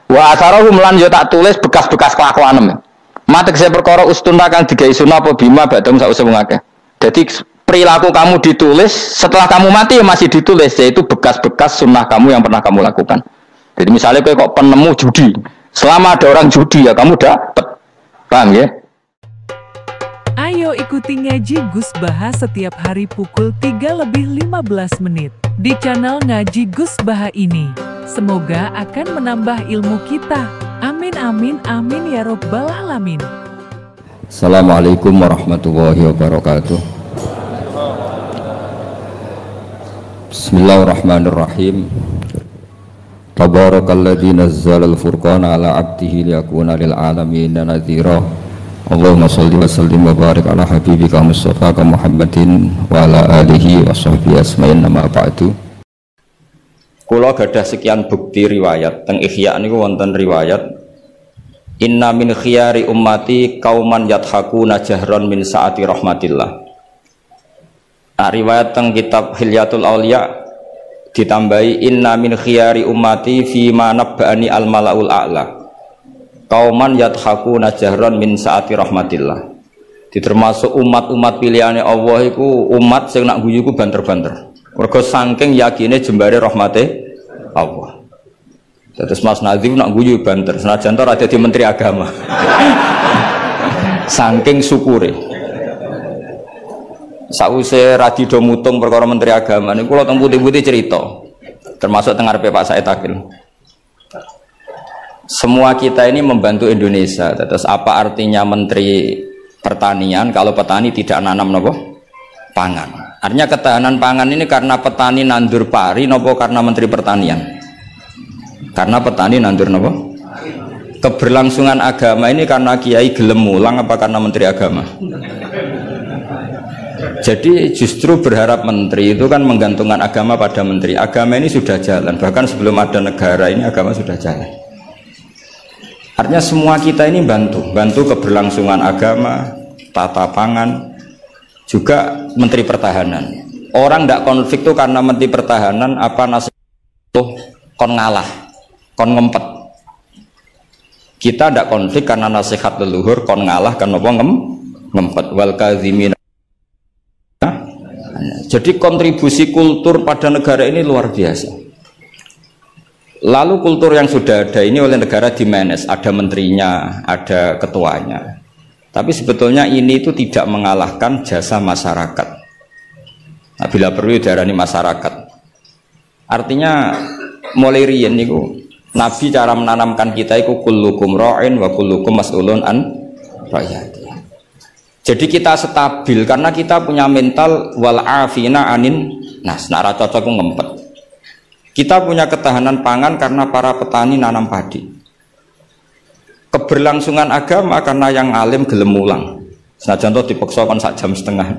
Wa atharahum lan yo tak tulis bekas-bekas kelakuanem. Matek saya perkara ustunna kang digawe sunah apa bima badam sause wong akeh. Dadi perilaku kamu ditulis setelah kamu mati masih ditulis, yaitu bekas-bekas sunnah kamu yang pernah kamu lakukan. Jadi misalnya kok penemu judi, selama ada orang judi ya kamu dapat. Paham ya? Ayo ikuti ngaji Gus Baha setiap hari pukul 3:15 di channel Ngaji Gus Baha ini. Semoga akan menambah ilmu kita. Amin amin amin ya robbal alamin. Assalamualaikum warahmatullahi wabarakatuh. Bismillahirrahmanirrahim. Tabarakalladzi nazzalal furqana ala 'abdihi liyakuna lil alamin nadhira. Allahumma shalli wa sallim wa barik ala habibika Mustafa Muhammadin wa ala alihi wa sahbihi asma'in nama ba'du. Kula gadah sekian bukti riwayat teng Ihya niku wonten riwayat inna min khiyari ummati kauman yadhakuna jahron min saati rahmatillah. Nah, riwayat teng kitab Hilyatul Auliya ditambahi inna min khiyari ummati fi ma nabba'ani al malaul a'la kauman yadhakuna jahron min saati rahmatillah. Termasuk umat-umat pilihane Allah iku umat sing nak guyu iku banter-banter. Mergo saking yakine jembare rahmate Allah. Terus Mas Nazif nak guyu banter, senajan to ora dadi menteri agama. Saking syukure. Sause radido mutung perkara menteri agama niku kula teng putih-putih cerita. Termasuk teng ngarepe Pak Said Akil. Semua kita ini membantu Indonesia. Terus apa artinya menteri pertanian kalau petani tidak nanam nopo? Pangan. Artinya ketahanan pangan ini karena petani nandur pari nopo karena menteri pertanian? Karena petani nandur nopo? Keberlangsungan agama ini karena kiai gelem mulang apa karena menteri agama? Jadi justru berharap menteri itu kan menggantungkan agama pada menteri. Agama ini sudah jalan, bahkan sebelum ada negara ini agama sudah jalan. Artinya semua kita ini bantu keberlangsungan agama, tata pangan, juga menteri pertahanan. Orang tidak konflik itu karena menteri pertahanan apa nasihat tuh kon ngalah, kon ngempet. Kita tidak konflik karena nasihat leluhur kon ngalah kan apa ngempet wal kadzimin. Jadi kontribusi kultur pada negara ini luar biasa. Lalu kultur yang sudah ada ini oleh negara dimanage, ada menterinya, ada ketuanya. Tapi sebetulnya ini itu tidak mengalahkan jasa masyarakat. Nah, bila perlu diarani masyarakat. Artinya mulai riyen niku Nabi cara menanamkan kita itu kullukum ra'in wa kullukum mas'ulun an ra'iyati. Jadi kita stabil karena kita punya mental wal afina anin nas. Nah, ra cocok ngempet. Kita punya ketahanan pangan karena para petani nanam padi. Keberlangsungan agama karena yang alim gelem mulang. Senajan to dipaksa kon sak jam setengah.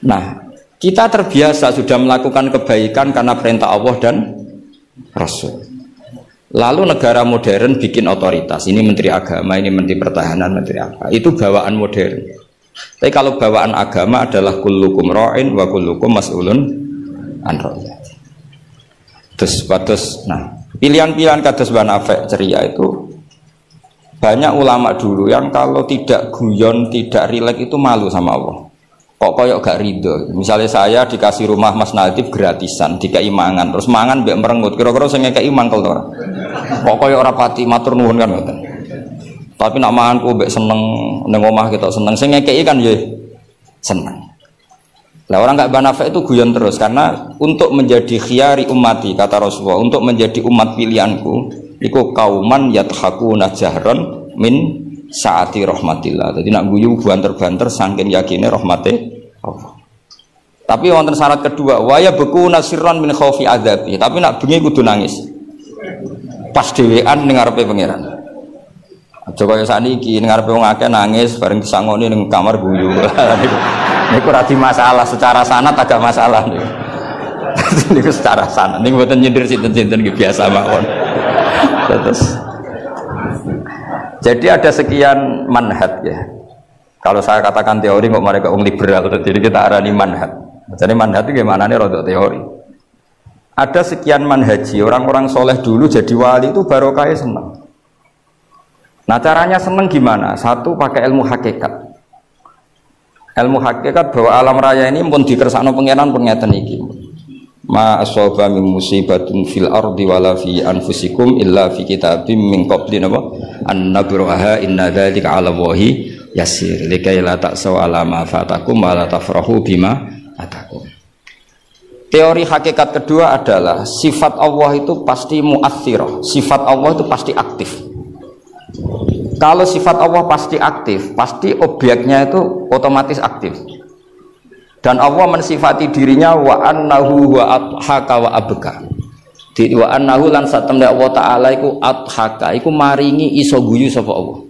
Nah, kita terbiasa sudah melakukan kebaikan karena perintah Allah dan Rasul. Lalu negara modern bikin otoritas. Ini menteri agama, ini menteri pertahanan, menteri apa? Itu bawaan modern. Tapi kalau bawaan agama adalah kullukum ra'in wa kullukum mas'ulun an ra'iyati. Terus, nah, pilihan-pilihan kados Mbah Nafek ceria itu banyak ulama dulu yang kalau tidak guyon, tidak rileks itu malu sama Allah. Kok koyok gak ridho. Misalnya saya dikasih rumah Mas Nadif gratisan, dikai mangan, terus mangan mbek merengut. Kira-kira sing ngekeki mangkel to ora? Kok koyok ora pati matur nuwun kan ngoten. Tapi nak manganku mbek seneng ning omah kita seneng, sing ngekeki kan ya seneng. Lah orang gak banafek itu guyon terus karena untuk menjadi khiyari ummati kata Rasulullah, untuk menjadi umat pilihanku iku kauman yadhakuna jahron min saati rahmatillah. Jadi nak guyu banter-banter saking yakine rahmate Allah. Tapi wonten syarat kedua, waya beku nasirran min khaufi adzabi. Tapi nak bengi kudu nangis. Pas dhewean ning ngarepe pangeran. Aja kaya sakniki ning ngarepe wong akeh nangis bareng disangoni ning kamar guyu. Niku ora masalah secara sanad agak masalah niku. Niku secara sanad niku mboten nyindir sinten-sinten nggih biasa mawon. Terus jadi ada sekian manhaj ya. Kalau saya katakan teori kok mereka liberal, jadi kita arani manhaj. Jadi manhaj itu gimana nih rodok teori. ada sekian manhaji orang-orang soleh dulu jadi wali itu barokahnya senang. Nah caranya senang gimana? Satu pakai ilmu hakikat. Ilmu hakikat bahwa alam raya ini pun dikersakno pengiran pun ngeten iki. Ma asaba min musibatin fil ardi wala fi anfusikum illa fi kitabim min qabli an nabraha inna dzalika 'ala Allahi yasir likai la ta'saw ala ma fatakum wa la tafrahu bima atakum. Teori hakikat kedua adalah sifat Allah itu pasti mu'athirah, sifat Allah itu pasti aktif. Kalau sifat Allah pasti aktif, pasti objeknya itu otomatis aktif. Dan Allah mensifati dirinya wa annahu wa adhaka wa abka. Di wa annahu lan satemne Allah taala iku adhaka, iku maringi iso guyu sapa Allah.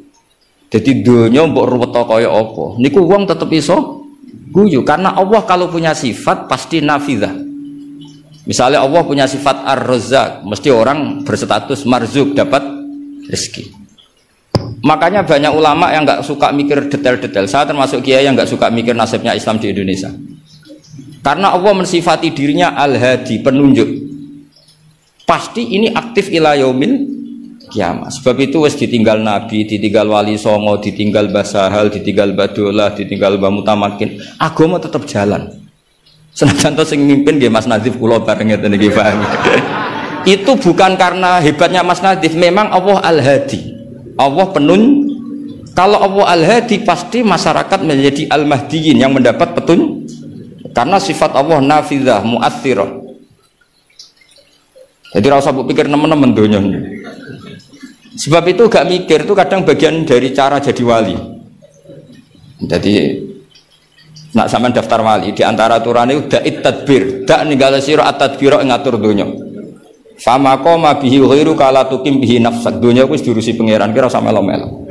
Jadi donya mbok ruwet kaya apa, niku wong tetep iso guyu karena Allah kalau punya sifat pasti nafidzah. Misalnya Allah punya sifat ar-razzaq, mesti orang berstatus marzuk dapat rezeki. Makanya banyak ulama yang nggak suka mikir detail-detail. Saya termasuk kiai yang nggak suka mikir nasibnya Islam di Indonesia. Karena Allah mensifati dirinya al-hadi, penunjuk. Pasti ini aktif ila yaumil kiamat. Sebab itu wis ditinggal Nabi, ditinggal Wali Songo, ditinggal Basahal, ditinggal Badolah, ditinggal Bamutamakin. Agama tetap jalan. Senajan to sing mimpin nggih Mas Nadif kula bareng ngeten iki paham. Itu bukan karena hebatnya Mas Nadif, memang Allah Al-Hadi. Allah kalau Allah Al-Hadi pasti masyarakat menjadi Al-Mahdiyin yang mendapat petunjuk. Karena sifat Allah nafidzah, mu'athirah. Jadi ora usah pikir nemen-nemen donya. Sebab itu gak mikir itu kadang bagian dari cara jadi wali. Jadi nak sampean daftar wali di antara aturan itu da'it tadbir, dak ninggale sira at-tadbira ing ngatur donya. Fama qoma bihi ghairu kala tukim bihi nafsak. Donya wis diurusi pangeran kira sama melo-melo.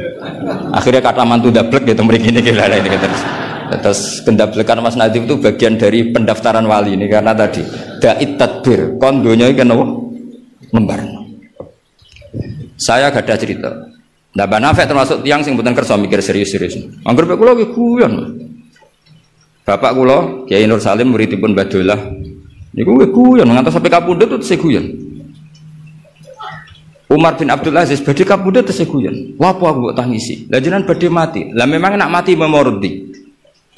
Akhirnya kata mantu dablek gitu mriki niki lha ini terus. Terus kendablekan Mas Nadif itu bagian dari pendaftaran wali ini karena tadi da'it tadbir, kon donya iki kenapa? Lembarno. Saya gak ada cerita. Nah, Banafek termasuk tiang sing mboten kersa mikir serius-serius. Angger pek kula iki guyon. Bapak kula Kiai Nur Salim muridipun Badolah niku guyon ngantos sampai kapundhut terus guyon. Umar bin Abdul Aziz badhe kapundhut terus guyon. Wapo aku mbok tangisi. Lah jenengan badhe mati. Lah memang nak mati memordi.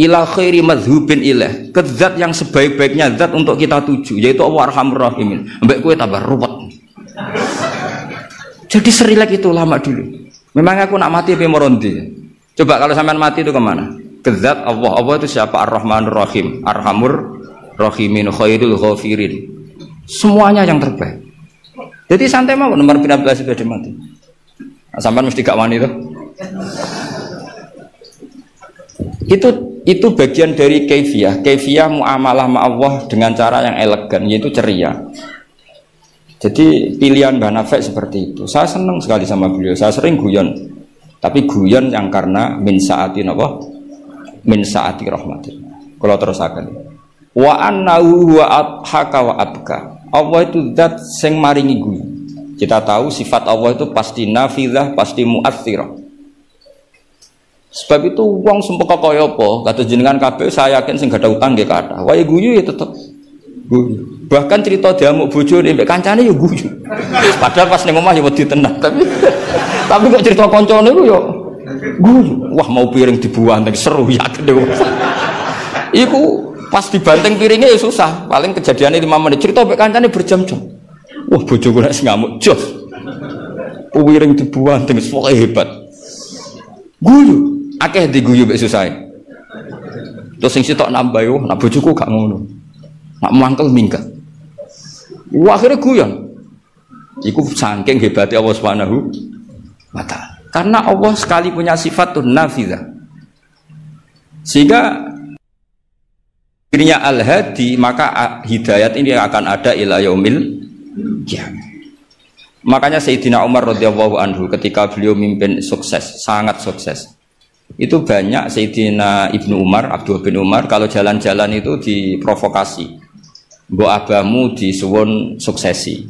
Ila khairi madhubin ilah. Ke zat yang sebaik-baiknya zat untuk kita tuju yaitu Allah Arhamur Rahimin. Mbek kowe tambah ruwet. Jadi serilek itu lama dulu. Memang aku nak mati memordi. Coba kalau sampean mati itu kemana? Kezat Allah. Allah itu siapa? Ar-Rahmanur Rahim, Arhamur Rahimin, Khairul Ghafirin. Semuanya yang terbaik. Jadi santai mau nomor 15 sudah mati. Nah, sampai mesti gak wani itu bagian dari kaifiyah muamalah ma Allah dengan cara yang elegan, yaitu ceria. Jadi pilihan Banafek seperti itu. Saya senang sekali sama beliau. Saya sering guyon, tapi guyon yang karena min sa'atin apa? Min sa'ati rahmatillah. Kalau terus akan wa annahu wa adhaka wa abka. Allah itu zat sing maringi guyu. Kita tahu sifat Allah itu pasti nafidzah, pasti mu'athirah. Sebab itu wong sumpah kaya apa kata jenengan kabeh saya yakin sing gak ada utang nggih kathah. Wae guyu ya tetep guyu. Bahkan cerita diamuk bojone mbek kancane ya guyu. Padahal pas ning omah ya wedi tenan, tapi kok cerita kancane ku ya guyu. Wah mau piring dibuang seru yakin deh. Iku pas dibanteng piringnya ya susah. Paling kejadiannya 5 menit. Cerita mbek kancane berjam-jam. Wah bojoku nek ngamuk jos. Piring dibuang dengan pokoke hebat. Guyu. Akeh diguyu mbek susah. Terus sing sitok nambah yo, nak bojoku gak ngono. Nak mangkel minggat. Wah akhirnya guyon. Iku saking hebatnya Allah Subhanahu wa ta'ala. Karena Allah sekali punya sifat nafidzah. Sehingga dirinya Al-Hadi, maka hidayat ini akan ada ila yaumil kiamat. Makanya Sayyidina Umar radhiyallahu anhu ketika beliau mimpin sukses, sangat sukses. Itu banyak Sayyidina Ibnu Umar, Abdullah bin Umar kalau jalan-jalan itu diprovokasi. Mbok abamu disuwun suksesi.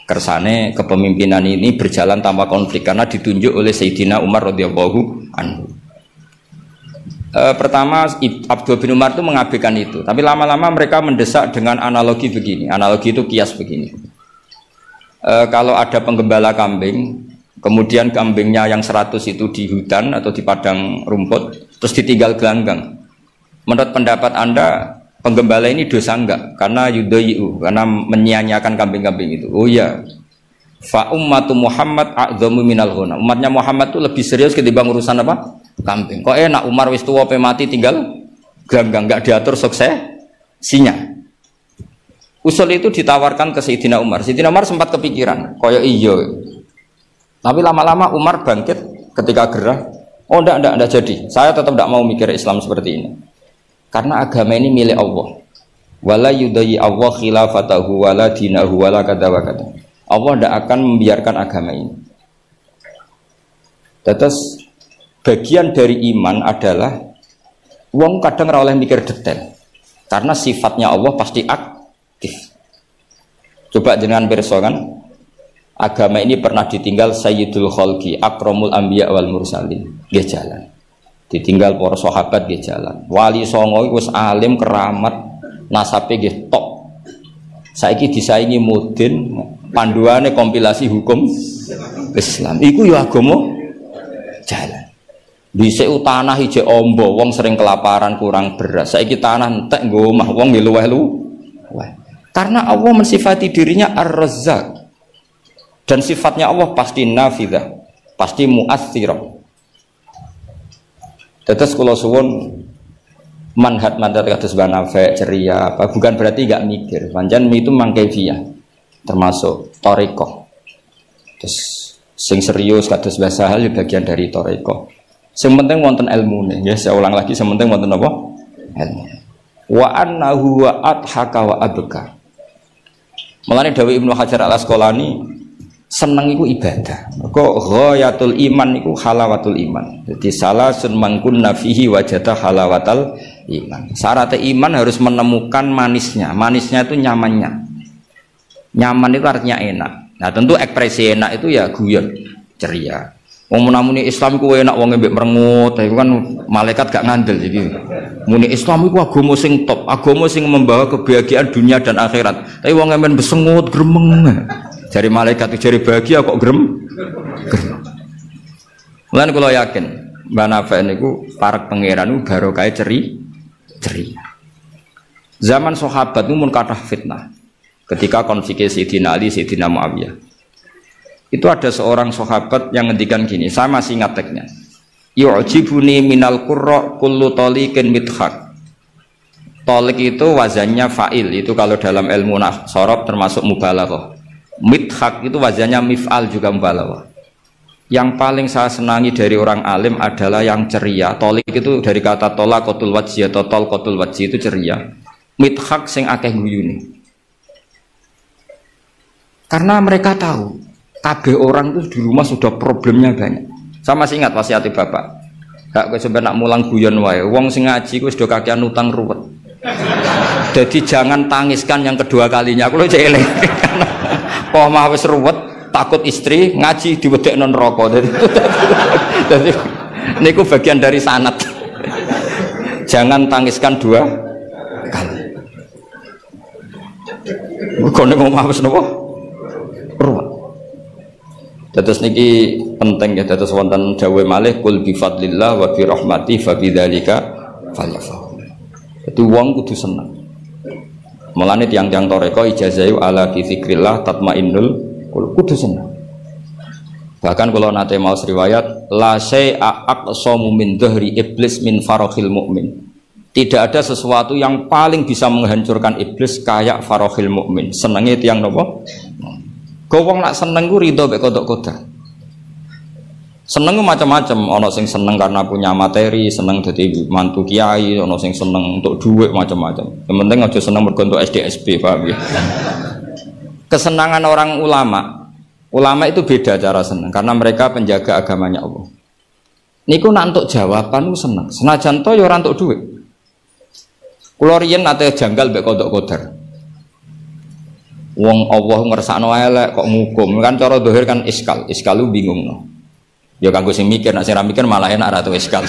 Kersane kepemimpinan ini berjalan tanpa konflik karena ditunjuk oleh Sayyidina Umar radhiyallahu anhu. Pertama Abdul bin Umar itu mengabaikan itu, tapi lama-lama mereka mendesak dengan analogi begini. Analogi itu kias begini. Kalau ada penggembala kambing, kemudian kambingnya yang 100 itu di hutan atau di padang rumput, terus ditinggal gelanggang. Menurut pendapat Anda, penggembala ini dosa enggak? Karena yudayu, karena menyia-nyiakan kambing-kambing itu. Oh iya. Fa ummatu Muhammad a'dhamu minal ghunam. Umatnya Muhammad itu lebih serius ketimbang urusan apa? Kambing. Kok enak Umar wis tuwa pe mati tinggal gelanggang, enggak diatur suksesinya. Usul itu ditawarkan ke Sayyidina Umar. Sayyidina Umar sempat kepikiran, koyo iya. Tapi lama-lama Umar bangkit ketika gerah. Oh enggak jadi. Saya tetap enggak mau mikir Islam seperti ini. Karena agama ini milik Allah. Wala yudayi Allah khilafatahu wala dinahu wala kada wa kada. Allah tidak akan membiarkan agama ini. Terus bagian dari iman adalah wong kadang ora oleh mikir detail. Karena sifatnya Allah pasti aktif. Coba jangan pirsa kan, agama ini pernah ditinggal Sayyidul Khalqi, Akramul Anbiya wal Mursalin, nggih jalan. Ditinggal para sahabat nggih jalan. Wali songo wis alim keramat, nasabe nggih top. Saiki disaingi mudin, panduane kompilasi hukum Islam. Iku ya agama jalan. Dhisik tanah ijek ombo, wong sering kelaparan kurang beras. Saiki tanah entek nggo omah, wong nggih luweh-luweh. Karena Allah mensifati dirinya Ar-Razzaq. Dan sifatnya Allah pasti nafidzah, pasti mu'athirah. Tetes kula suwun manhat kados Banafe ceria apa bukan berarti enggak mikir. Pancen itu mangkaifiah termasuk thariqah. Terus sing serius kados bahasa hal bagian dari thariqah. Sing penting wonten ilmune, ya saya ulang lagi, sing penting wonten apa? Ilmu. Wa annahu wa adhaka wa abka. Mulane dawuh Ibnu Hajar Al-Asqalani, seneng iku ibadah. Kok ghayatul iman iku halawatul iman. Jadi salasun mangkunna fihi wajada halawatal iman. Syarat iman harus menemukan manisnya. Manisnya itu nyamannya. Nyaman itu artinya enak. Nah, tentu ekspresi enak itu ya guyon, ceria. Wong menamuni Islam ku enak wong mbek merengut, itu kan malaikat gak ngandel jadi. Muni Islam iku agama sing top, agama sing membawa kebahagiaan dunia dan akhirat. Tapi wong men besengut gremeng. Jari malaikat itu jari bahagia kok gremeng. Lan kula yakin Mbak Nafa niku parek pangeran barokah ceria. Zaman sahabat itu mun kathah fitnah. Ketika konflik Sayyidina Ali, Sayyidina Muawiyah. Itu ada seorang sahabat yang ngendikan gini, saya masih ingat teksnya. Yu'jibuni minal qurra kullu taliqin midhaq. Talik itu wazannya fa'il, itu kalau dalam ilmu sorob termasuk mubalaghah. Midhaq itu wazannya mif'al juga mubalaghah. Yang paling saya senangi dari orang alim adalah yang ceria. Talik itu dari kata tolaqatul wajhi atau talqatul wajhi itu ceria. Midhaq sing akeh guyune. Karena mereka tahu kabeh orang itu di rumah sudah problemnya banyak. Saya masih ingat wasiat bapak. Gak kowe sampe nak mulang guyon wae. Wong sing ngaji kuwi sudah kakean utang ruwet. Jadi jangan tangiskan yang kedua kalinya. Aku lho cek eling. Kok mah wis ruwet, takut istri ngaji diwedekno neraka. Jadi niku bagian dari sanad. Jangan tangiskan dua kali. Kok nek omah wis napa? Ruwet. Dados niki penting ya, dados wonten dawuh malih kul bi fadlillah wa bi rahmati fa bidzalika falyafrahu. Dadi wong kudu seneng. Mulane tiyang-tiyang toreko ijazahi ala bi dzikrillah tatmainnul kudu seneng. Bahkan kalau nate mau riwayat la syai'a aqsamu min dhahri iblis min farahil mukmin. Tidak ada sesuatu yang paling bisa menghancurkan iblis kayak farahil mukmin. Senenge tiyang napa? Wong nak seneng ku ridho mek kodok-kodok. Seneng ku macam-macam, ana sing seneng karena punya materi, seneng dadi mantu kiai, ana sing seneng untuk duit macam-macam. Yang penting aja seneng mergo untuk SDSP, paham ya. Kesenangan orang ulama itu beda cara seneng karena mereka penjaga agamanya Allah. Niku nak entuk jawaban ku seneng. Senajan to ya ora entuk duit. Kula riyen nate janggal mek kodok-kodok. Wong Allah ngersakno elek kok ngukum kan cara zahir kan iskal lu bingung no. Ya kanggo sing mikir nek sing ra mikir malah enak ra tau iskal.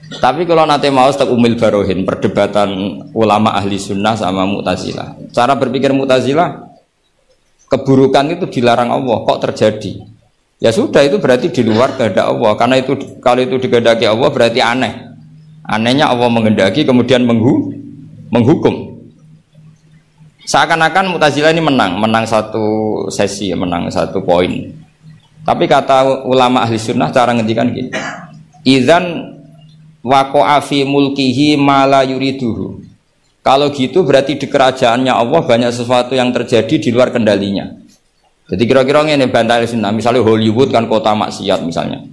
Tapi kalau nanti mau tak Umil Barohin perdebatan ulama ahli sunnah sama Mu'tazilah. Cara berpikir Mu'tazilah, keburukan itu dilarang Allah, kok terjadi? Ya sudah, itu berarti di luar kehendak Allah. Karena itu kalau itu dikehendaki Allah berarti aneh. Anehnya Allah menghendaki kemudian menghukum. Seakan-akan Mu'tazilah ini menang satu sesi, menang satu poin. Tapi kata ulama ahli sunnah cara ngendikan gini. Idzan waqa'a fi mulkihi ma la yuriduhu. Kalau gitu berarti di kerajaannya Allah banyak sesuatu yang terjadi di luar kendalinya. Jadi kira-kira ngene bantai sunnah, misalnya Hollywood kan kota maksiat misalnya.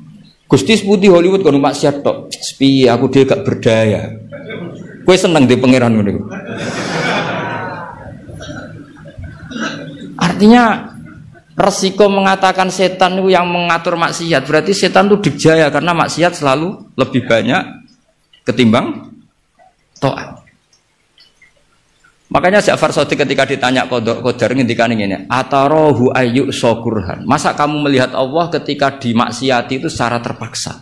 Gusti putih Hollywood kan maksiat tok. Sepi aku dia gak berdaya. Kowe seneng di pangeran ngono. Artinya resiko mengatakan setan itu yang mengatur maksiat, berarti setan itu dijaya karena maksiat selalu lebih banyak ketimbang taat. Makanya Ja'far Shadiq ketika ditanya Qadar ngendikan ngene, "Atarahu ayyuk syukurhan." Masa kamu melihat Allah ketika dimaksiati itu secara terpaksa?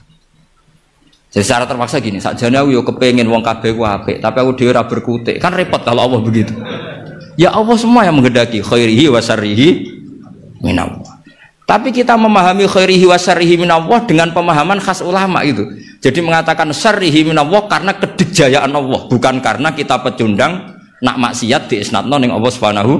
Jadi secara terpaksa gini, sakjane aku yo kepengin wong kabeh ku apik, tapi aku dhewe ora berkutik. Kan repot kalau Allah begitu. Ya Allah semua yang menghendaki khairihi wa syarrihi minallah. Tapi kita memahami khairihi wa syarrihi minallah dengan pemahaman khas ulama itu. Jadi mengatakan syarrihi minallah karena kedikjayaan Allah, bukan karena kita pecundang nak maksiat diisnatno ning Allah Subhanahu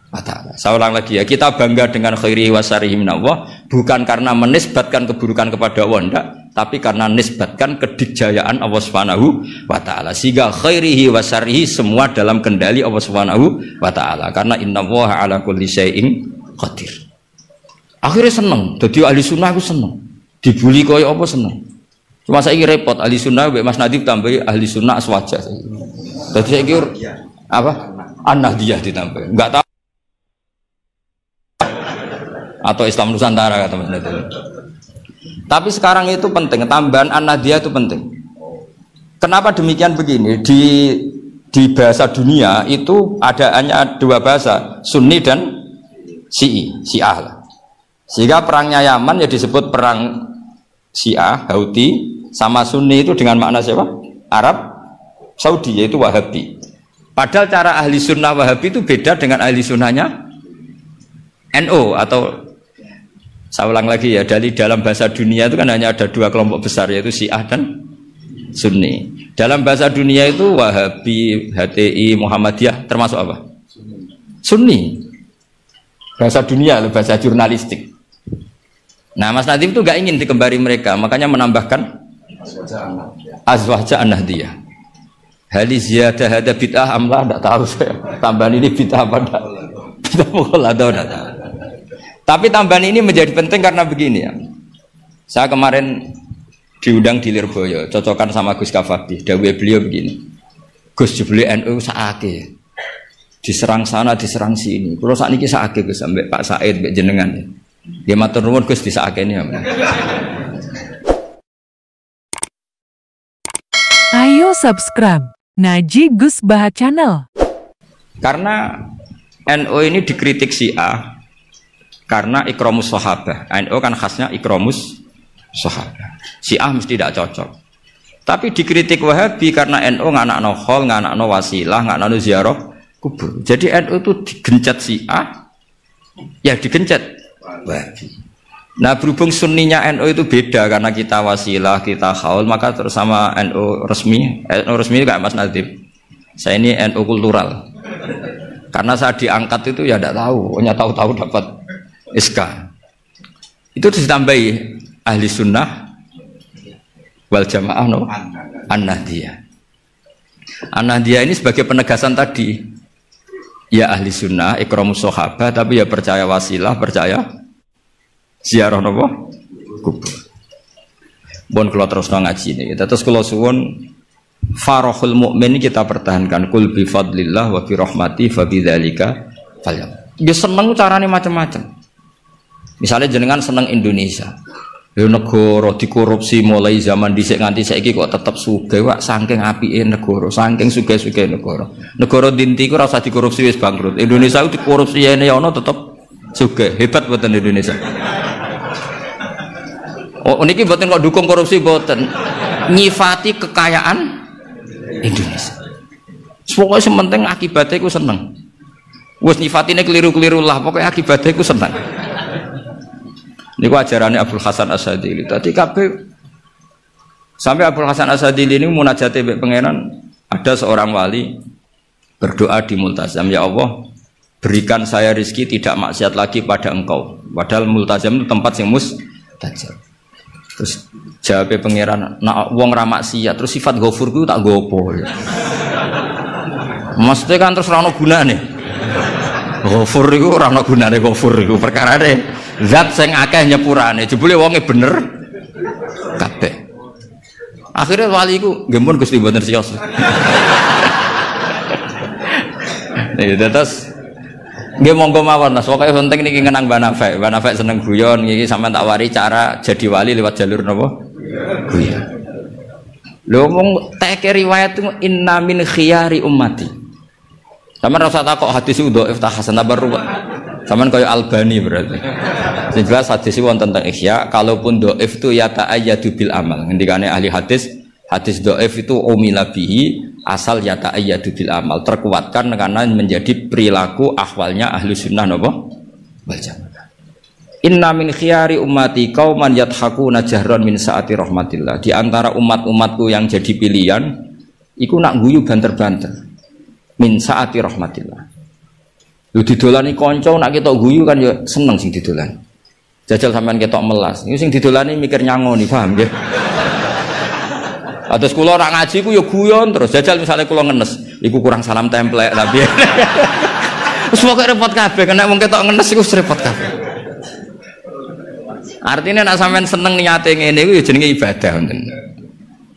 wa taala. Saya ulang lagi ya, kita bangga dengan khairihi wa syarrihi minallah bukan karena menisbatkan keburukan kepada Allah, enggak, tapi karena nisbatkan kedikjayaan Allah Subhanahu wa taala. Sehingga khairihi wa syarrihi semua dalam kendali Allah Subhanahu wa taala. Karena innallaha ala kulli syai'in qadir. Akhirnya seneng, jadi ahli sunnah aku seneng. Dibuli kaya apa seneng. Cuma saya repot ahli sunnah Mas Nadib tambah ahli sunnah aswaja. Jadi saya kira apa? An-Nahdiyah ditambah. Enggak tahu atau Islam Nusantara kata Mas Nadib. Tapi sekarang itu penting, tambahan An-Nahdiyah itu penting. Kenapa demikian begini? Di bahasa dunia itu hanya dua bahasa, Sunni dan Syiah lah. Sehingga perangnya Yaman ya disebut perang Syiah, Houthi, sama Sunni itu dengan makna siapa? Arab Saudi, yaitu Wahabi. Padahal cara ahli sunnah Wahabi itu beda dengan ahli sunnahnya NU atau saya ulang lagi ya, dari dalam bahasa dunia itu kan hanya ada dua kelompok besar, yaitu Syiah dan Sunni. Dalam bahasa dunia itu Wahabi, HTI, Muhammadiyah termasuk apa? Sunni. Bahasa dunia, bahasa jurnalistik. Nah, Mas Nadiem itu gak ingin dikembari mereka, makanya menambahkan azwaja an-nahdiyah. Hali ziyadah hada bid'ah amlah, tidak tahu saya. Tambahan ini bid'ah apa enggak? Kita mukul atau enggak. Tapi tambahan ini menjadi penting karena begini ya. Saya kemarin diundang di Lirboyo, cocokan sama Gus Kafabi. Dawuh beliau begini. Gus jebule NU sakake. Diserang sana, diserang sini. Kalau saat ini sakake Gus sampai Pak Said, mbek jenengan. Dia matur nuwun Gus disakake ini. Ayo subscribe Ngaji Gus Baha Channel. Karena NU ini dikritik Syiah karena ikramus sahabah. NU kan khasnya ikramus sahabah. Syiah mesti tidak cocok. Tapi dikritik Wahabi karena NU nganakno khol, nganakno wasilah, nganakno ziarah kubur. Jadi NU itu digencet Syiah, ya digencet Wahabi. Nah berhubung sunninya NU itu beda karena kita wasilah, kita khaul, maka terus sama NU resmi kayak Mas Nadib. Saya ini NU kultural. Karena saya diangkat itu ya tidak tahu, hanya tahu-tahu dapat SK. Itu ditambahi ahli sunnah wal jamaah no an-nahdiyah. An-nahdiyah ini sebagai penegasan tadi. Ya ahli sunnah, ikramus sahabah, tapi ya percaya wasilah, percaya ziarah nopo kubur. Bon kalau terus ngaji ini, terus kalau suwun farahul mukmin kita pertahankan kul bi fadlillah wa bi rahmati fa bidzalika falyam. Dia seneng carane macam-macam. Misalnya jenengan seneng Indonesia. Lho negara dikorupsi mulai zaman dhisik nganti saiki kok tetep sugih wak saking apike negara, saking sugih-sugih negara. Negara dinti ku ora usah dikorupsi wis bangkrut. Indonesia ku dikorupsi ene ana tetep sugih. Hebat mboten Indonesia. Oh niki mboten kok dukung korupsi mboten. nyifati kekayaan Indonesia. Pokoknya sementing akibatnya aku seneng. Wes nyifatine keliru-keliru lah, pokoknya akibatnya aku seneng. Niku ajarannya Abdul Hasan Asadili. Tadi kabeh sampai Abdul Hasan Asadili ini munajate mbek pangeran, ada seorang wali berdoa di multazam, ya Allah, berikan saya rizki tidak maksiat lagi pada engkau. Padahal multazam itu tempat yang mustajab. Terus jawabnya pangeran, nak wong ra maksiat, terus sifat ghafur ku tak gopo. Maksudnya kan terus ora ono gunane. Ghafur iku ora ono gunane, ghafur iku perkarane zat sing akeh nyepurane, jebule wonge bener kabeh. Akhirnya wali iku nggih mun Gusti mboten siyos. Ya terus nggih monggo mawon Mas, pokoke penting niki ngenang Mbah Nafek. Mbah Nafek seneng guyon, iki sampean tak wari cara jadi wali lewat jalur napa? Guyon. Lho mong teke riwayat itu inna min khiyari ummati. Sampeyan rasa takok hadis itu dhaif ta hasan baru. Sampeyan kaya Albani berarti. Sing jelas hadis itu wonten tentang ihya, kalaupun dhaif itu ya ta'ayyadu bil amal. Ngendikane ahli hadis, hadis dhaif itu umila bihi asal ya ta'ayyadu bil amal, terkuatkan karena menjadi perilaku ahwalnya ahli sunnah napa wal jamaah. Inna min khiyari ummati qauman yadhakuna jahran min saati rahmatillah. Di antara umat-umatku yang jadi pilihan iku nak guyu banter-banter min saati rahmatillah. Lu didolani kanca nak ketok guyu kan ya seneng sing didolani. Jajal sampean ketok melas. Iku sing didolani mikir nyangoni, paham nggih? Atus kula ora ngaji ku ya guyon terus. Jajal misalnya kula ngenes, iku kurang salam templek tapi. Wis pokoke repot kabeh, nek wong ketok ngenes iku repot kabeh. Artinya nek sampean seneng niate ngene iku ya jenenge ibadah ngoten.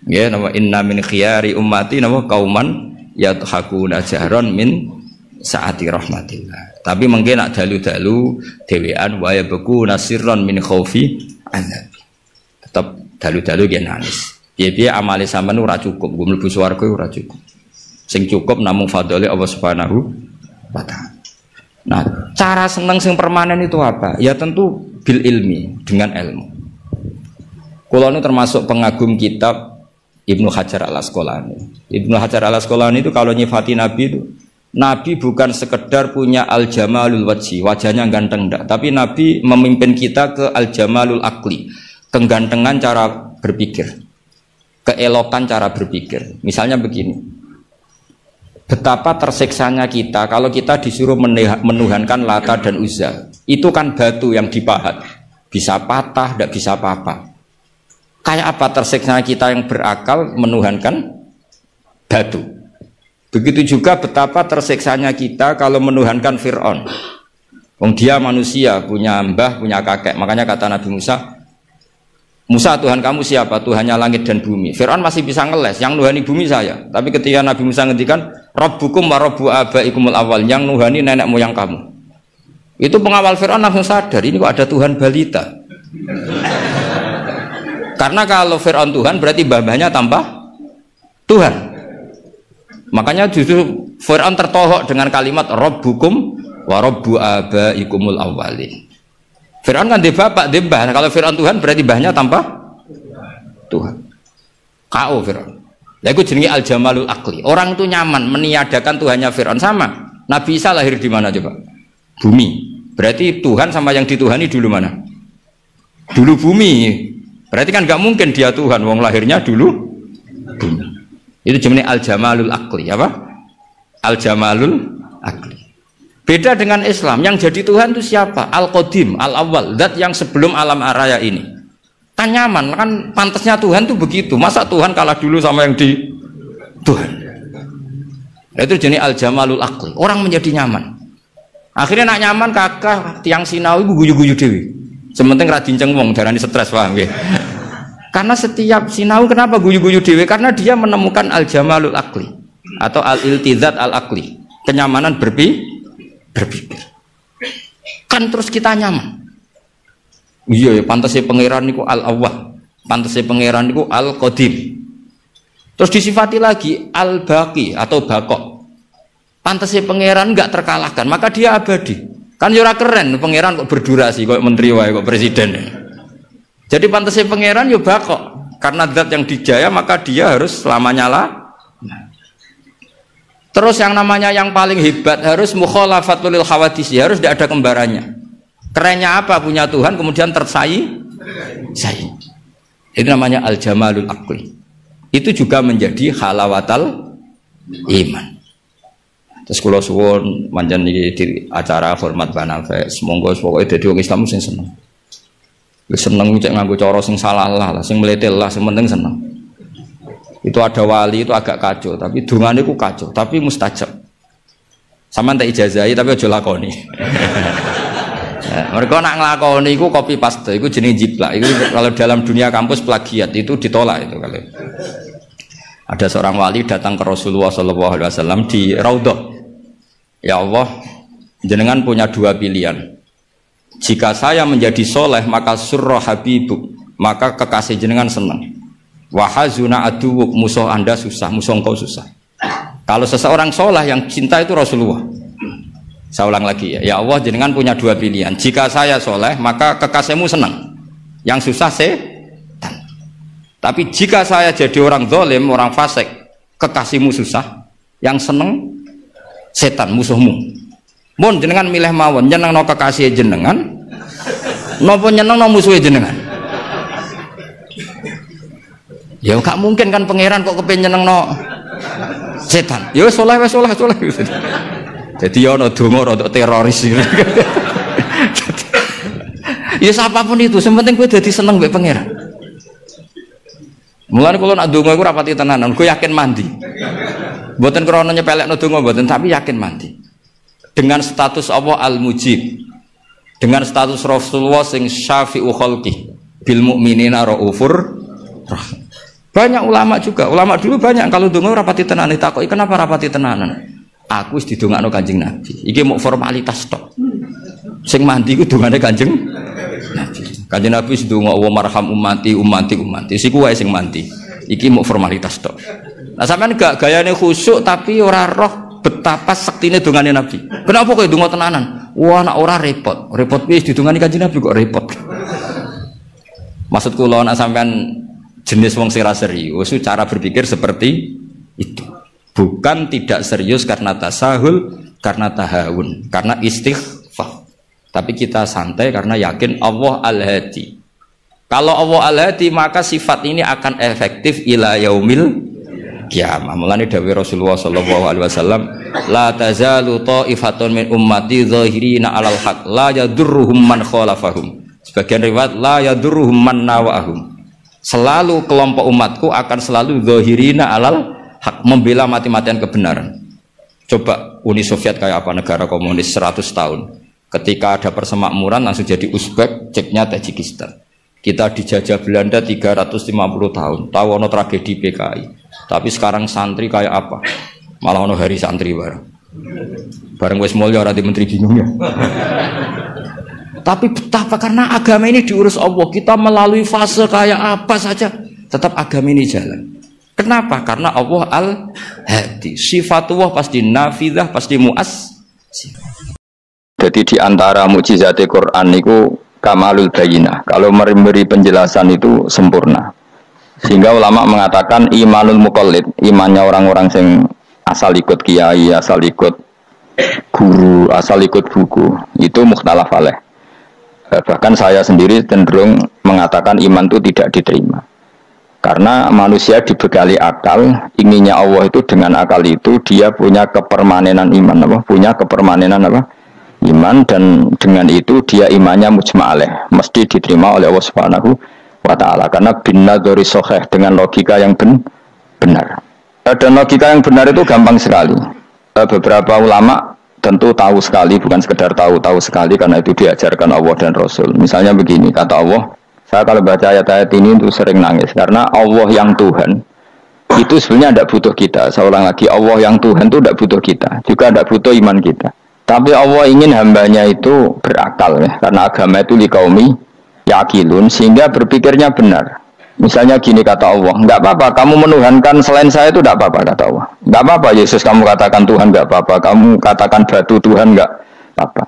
Nggih, napa inna min khiyari ummati napa kauman yadhakuna jahran min saati rahmatillah. Tapi mungkin nak dalu-dalu dhewean wa yabku nasirron min khaufi azab. Tetep dalu-dalu ge nangis. Piye-piye amale sampean ora cukup, nggo mlebu swarga ora cukup. Sing cukup namung fadhole Allah Subhanahu wa taala. Nah, cara seneng sing permanen itu apa? Ya tentu bil ilmi, dengan ilmu. Kula nu termasuk pengagum kitab Ibnu Hajar Al-Asqalani. Ibnu Hajar Al-Asqalani itu kalau nyifati Nabi itu, Nabi bukan sekedar punya al-jamalul wajhi, wajahnya ganteng enggak, tapi Nabi memimpin kita ke al-jamalul akli, kegantengan cara berpikir, keelokan cara berpikir. Misalnya begini, betapa tersiksanya kita kalau kita disuruh menuhankan Lata dan Uzza. Itu kan batu yang dipahat, bisa patah, tidak bisa apa-apa. Kayak apa tersiksanya kita yang berakal menuhankan batu. Begitu juga betapa tersiksanya kita kalau menuhankan Fir'aun. Dia manusia, punya mbah, punya kakek. Makanya kata Nabi Musa, Musa, Tuhan kamu siapa? Tuhannya langit dan bumi. Fir'aun masih bisa ngeles, yang nuhani bumi saya. Tapi ketika Nabi Musa ngendikan, Rabbukum wa Rabbu abaikumul awal, yang nuhani nenek moyang kamu. Itu pengawal Fir'aun langsung sadar, ini kok ada Tuhan balita. Karena kalau Fir'aun Tuhan, berarti mbah-mbahnya tambah Tuhan. Makanya justru Fir'aun tertohok dengan kalimat Rabbukum wa Rabbu abaikumul awalin. Fir'aun kan dia bapak, dia mbah. Kalau Fir'aun Tuhan berarti mbahnya tanpa Tuhan. K.O. Fir'aun. Nah, itu jenenge al-jamalul akli. Orang itu nyaman meniadakan Tuhannya Fir'aun. Sama. Nabi Isa lahir di mana coba? Bumi. Berarti Tuhan sama yang dituhani dulu mana? Dulu bumi. Berarti kan nggak mungkin dia Tuhan. Wong lahirnya dulu bumi. Itu jenenge al-jamalul akli. Apa? Al-jamalul akli. Beda dengan Islam, yang jadi Tuhan itu siapa? Al-Qadim, Al-Awwal, zat yang sebelum alam raya ini. Kan nyaman, kan pantasnya Tuhan itu begitu. Masa Tuhan kalah dulu sama yang di Tuhan? Itu jenis al-jamalul akli. Orang menjadi nyaman. Akhirnya nak nyaman kakak tiang sinau ibu guyu-guyu dewi. Sementing radinceng wong darani stres, paham nggih? Karena setiap sinau kenapa guyu-guyu dewi? Karena dia menemukan al-jamalul akli atau al-iltizat al-akli, kenyamanan berpikir. Kan terus kita nyaman. Iya ya, pantasnya pangeran niku al-awwal, pantasnya pangeran niku al-qadim. Terus disifati lagi al-baqi atau bakok. Pantasnya pangeran enggak terkalahkan, maka dia abadi. Kan ora keren pangeran kok berdurasi kok menteri wae kok presiden. Jadi pantasnya pangeran yo bakok. Karena zat yang dijaya maka dia harus selamanya lah. Terus yang namanya yang paling hebat harus mukhalafatul hawadis, harus tidak ada kembarannya. Kerennya apa punya Tuhan kemudian tersaing? Itu namanya al-jamalul aqli. Itu juga menjadi halawatal iman. Terus kula suwun manjen di acara hormat Banafe, semoga pokoke dadi wong Islam sing seneng. Wis seneng cek nganggo cara sing salah lah, sing meletel lah, sing penting seneng. Itu ada wali itu agak kacau, tapi dungane ku kacau, tapi mustajab. Sampeyan tak ijazahi tapi aja lakoni. Mereka nak ngelakoni itu copy paste, itu jenis jiplak. Itu kalau dalam dunia kampus plagiat itu ditolak itu kalau. Ada seorang wali datang ke Rasulullah SAW di Raudhah. Ya Allah, jenengan punya dua pilihan. Jika saya menjadi soleh maka surra habibuk, maka kekasih jenengan senang. Wahazuna aduwuk, musuh anda susah, musuh engkau susah. Kalau seseorang soleh yang cinta itu Rasulullah. Saya ulang lagi ya, ya Allah jenengan punya dua pilihan. Jika saya soleh maka kekasihmu senang, yang susah setan. Tapi jika saya jadi orang zalim, orang fasik, kekasihmu susah, yang senang setan, musuhmu. Mun jenengan milih mawon, nyeneng no kekasih jenengan, nopo nyeneng no musuh jenengan. Ya gak mungkin kan pangeran kok kepen nyeneng no setan. Ya soleh. Jadi ya ono donga rodok teroris. Ya siapapun itu, sementing kowe dadi seneng mbek pangeran. Mulane kula nak donga iku rapati tenanan, kowe yakin mandi. Mboten krana nyepelekno donga mboten, tapi yakin mandi. Dengan status Allah Al-Mujib. Dengan status Rasulullah sing syafi'u khalqi bil mukminina raufur rahim. Banyak ulama juga, ulama dulu banyak kalau donga rapati tenanan ditakoki kenapa rapati tenanan? Aku wis didongakno Kanjeng Nabi. Iki mau formalitas tok. Sing mandi ku dongane Kanjeng Nabi. Kanjeng Nabi wis ndonga wa marham ummati. Siku wae sing mandi. Iki mau formalitas tok. Nah sampean gak gayane khusyuk tapi ora roh betapa sektine dongane Nabi. Kenapa kowe donga tenanan? Wah nek ora repot. Repot piye didongani Kanjeng Nabi kok repot. Maksud kula nek sampean jenis wong sing ra serius, cara berpikir seperti itu. Bukan tidak serius karena tasahul, karena tahawun, karena istighfar. Tapi kita santai karena yakin Allah Al-Hadi. Kalau Allah Al-Hadi maka sifat ini akan efektif ila yaumil qiyamah. Mulane dawuh Rasulullah sallallahu alaihi wasallam, la tazalu ta'ifatun min ummati zahirina 'alal haq, la yadurruhum man khalafahum. Sebagian riwayat la yadurruhum man nawahum. Selalu kelompok umatku akan selalu zahirina 'alal hak, membela mati-matian kebenaran. Coba Uni Soviet kayak apa, negara komunis 100 tahun. Ketika ada persemakmuran langsung jadi Uzbek, ceknya Tajikistan. Kita dijajah Belanda 350 tahun. Tahu ono tragedi PKI. Tapi sekarang santri kayak apa? Malah ono hari santri bareng. Bareng wis mulya ora di menteri bingung ya. Tapi betapa karena agama ini diurus Allah, kita melalui fase kayak apa saja tetap agama ini jalan. Kenapa? Karena Allah Al-Hadi. Sifatullah pasti nafidah, pasti muas. Jadi di antara mukjizat Quran itu kamalul bayinah. Kalau memberi penjelasan itu sempurna. Sehingga ulama mengatakan imanul muqallid, imannya orang-orang yang asal ikut kiai, asal ikut guru, asal ikut buku, itu mukhtalaf alaih. Bahkan saya sendiri cenderung mengatakan iman itu tidak diterima. Karena manusia dibekali akal, inginnya Allah itu dengan akal itu dia punya kepermanenan iman, apa? Punya kepermanenan apa? Iman, dan dengan itu dia imannya mujma'aleh, mesti diterima oleh Allah Subhanahu wa ta'ala. Karena bin nadzari sahih, dengan logika yang benar. Dan logika yang benar itu gampang sekali. Beberapa ulama tentu tahu sekali, bukan sekedar tahu sekali, karena itu diajarkan Allah dan Rasul. Misalnya begini, kata Allah, saya kalau baca ayat-ayat ini itu sering nangis, karena Allah yang Tuhan itu sebenarnya tidak butuh kita. Saya ulang lagi, Allah yang Tuhan itu tidak butuh kita, juga tidak butuh iman kita. Tapi Allah ingin hambanya itu berakal ya, karena agama itu liqaumi yaqilun, sehingga berpikirnya benar. Misalnya gini kata Allah, enggak apa-apa kamu menuhankan selain saya itu, tidak apa-apa kata Allah. Enggak apa-apa Yesus kamu katakan Tuhan, enggak apa-apa. Kamu katakan batu Tuhan, enggak apa-apa.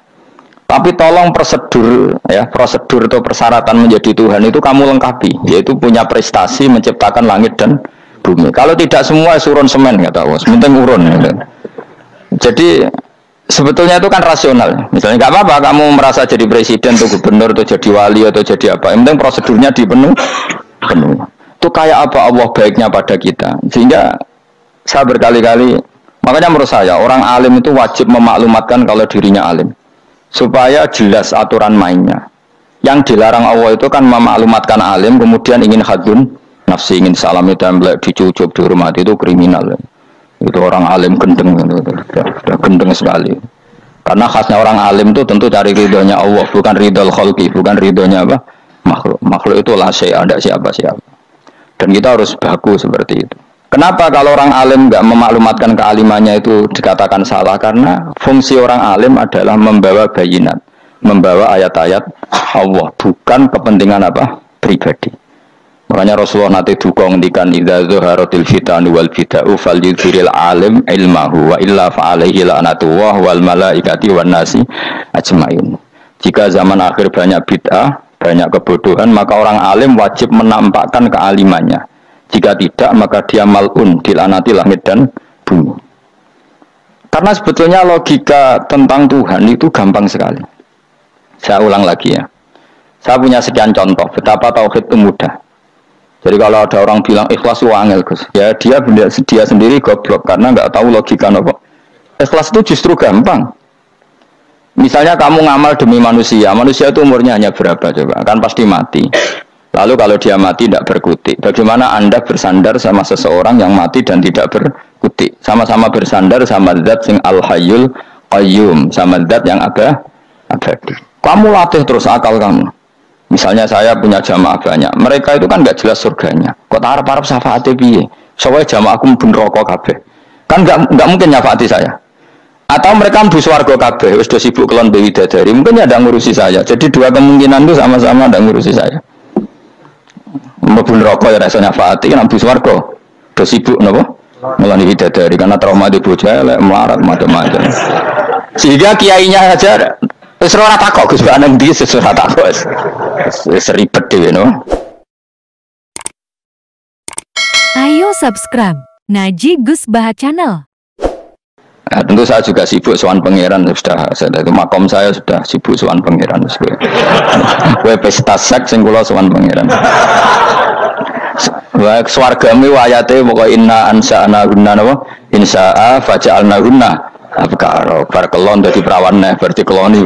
Tapi tolong prosedur ya, prosedur atau persyaratan menjadi Tuhan itu kamu lengkapi, yaitu punya prestasi menciptakan langit dan bumi. Kalau tidak semua surun semen kata Allah, penting urun. Gitu. Jadi sebetulnya itu kan rasional. Misalnya nggak apa-apa kamu merasa jadi presiden atau gubernur atau jadi wali atau jadi apa. Yang penting prosedurnya dipenuhi. Itu kayak apa Allah baiknya pada kita. Sehingga saya berkali-kali, makanya menurut saya orang alim itu wajib memaklumatkan kalau dirinya alim. Supaya jelas aturan mainnya. Yang dilarang Allah itu kan memaklumatkan alim, kemudian ingin hadun nafsi, ingin salami template, dicucuk, dihormati, itu kriminal. Itu orang alim gendeng, sudah gendeng sekali. Karena khasnya orang alim itu tentu cari ridhonya Allah, bukan ridhol khalqi, bukan ridhonya apa? Makhluk. Makhluk itu la syai'a, ada siapa-siapa. Dan kita harus baku seperti itu. Kenapa kalau orang alim nggak memaklumatkan kealimannya itu dikatakan salah? Karena fungsi orang alim adalah membawa bayinat, membawa ayat-ayat Allah, bukan kepentingan apa? Pribadi. Makanya Rasulullah nanti duka ngendikan idza zuharatil fitanu wal bid'u falyudhiril alim ilmahu wa illa fa'alaihi la'natullah wal malaikati wan nasi ajmain. Jika zaman akhir banyak bid'ah, banyak kebodohan, maka orang alim wajib menampakkan kealimannya. Jika tidak, maka dia mal'un, dilaknati langit dan bumi. Karena sebetulnya logika tentang Tuhan itu gampang sekali. Saya ulang lagi ya. Saya punya sekian contoh betapa tauhid itu mudah. Jadi kalau ada orang bilang ikhlas itu angel, Gus, ya dia sendiri goblok karena nggak tahu logika apa. Ikhlas itu justru gampang. Misalnya kamu ngamal demi manusia itu umurnya hanya berapa coba? Kan pasti mati. Lalu kalau dia mati tidak berkutik, bagaimana Anda bersandar sama seseorang yang mati dan tidak berkutik? Sama-sama bersandar sama zat sing al-hayyul qayyum, sama zat yang abadi. Kamu latih terus akal kamu. Misalnya saya punya jamaah banyak, mereka itu kan nggak jelas surganya. Kok harap-harap syafaatnya piye? Soalnya jamaahku pun rokok kabeh. Kan nggak mungkin nyafaati saya. Atau mereka mlebu swarga kabeh, wis do sibuk kelon bidadari, mungkin ya ada ngurusi saya. Jadi dua kemungkinan itu sama-sama ada ngurusi saya. Mlebu neraka ya rasanya nyafaati, nek mlebu swarga do sibuk napa? Melani bidadari karena trauma di bojo elek melarat macam-macam. Sehingga kiainya aja wis ora takok Gus Bahan ndi wis ora takok. Wis ribet dhewe no. Ayo subscribe Ngaji Gus Baha Channel. Nah, tentu saya juga sibuk sowan pangeran sudah itu makom saya sudah sibuk sowan pangeran. Kowe pesta seks sing kula sowan pangeran. Wa swargane ayate pokoke inna ansa'na gunna napa insya'a faja'alna gunna abkaro bar kelon dadi prawan neh berarti keloni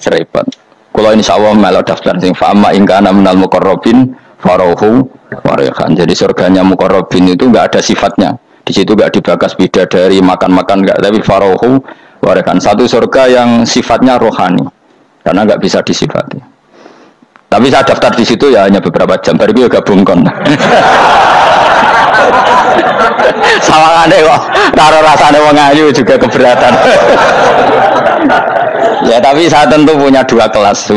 serepet. Kula insyaallah melok daftar sing fa'ama ingkana minal muqarrabin farohu warihan. Jadi surganya muqarrabin itu enggak ada sifatnya. Di situ enggak dibakas bidadari makan-makan enggak, tapi farohu warihan. Satu surga yang sifatnya rohani. Karena enggak bisa disifati. Tapi saya daftar di situ ya hanya beberapa jam. Baru itu gabung kon. Sawangane kok karo rasane wong ayu juga keberatan. Ya tapi saya tentu punya dua kelas,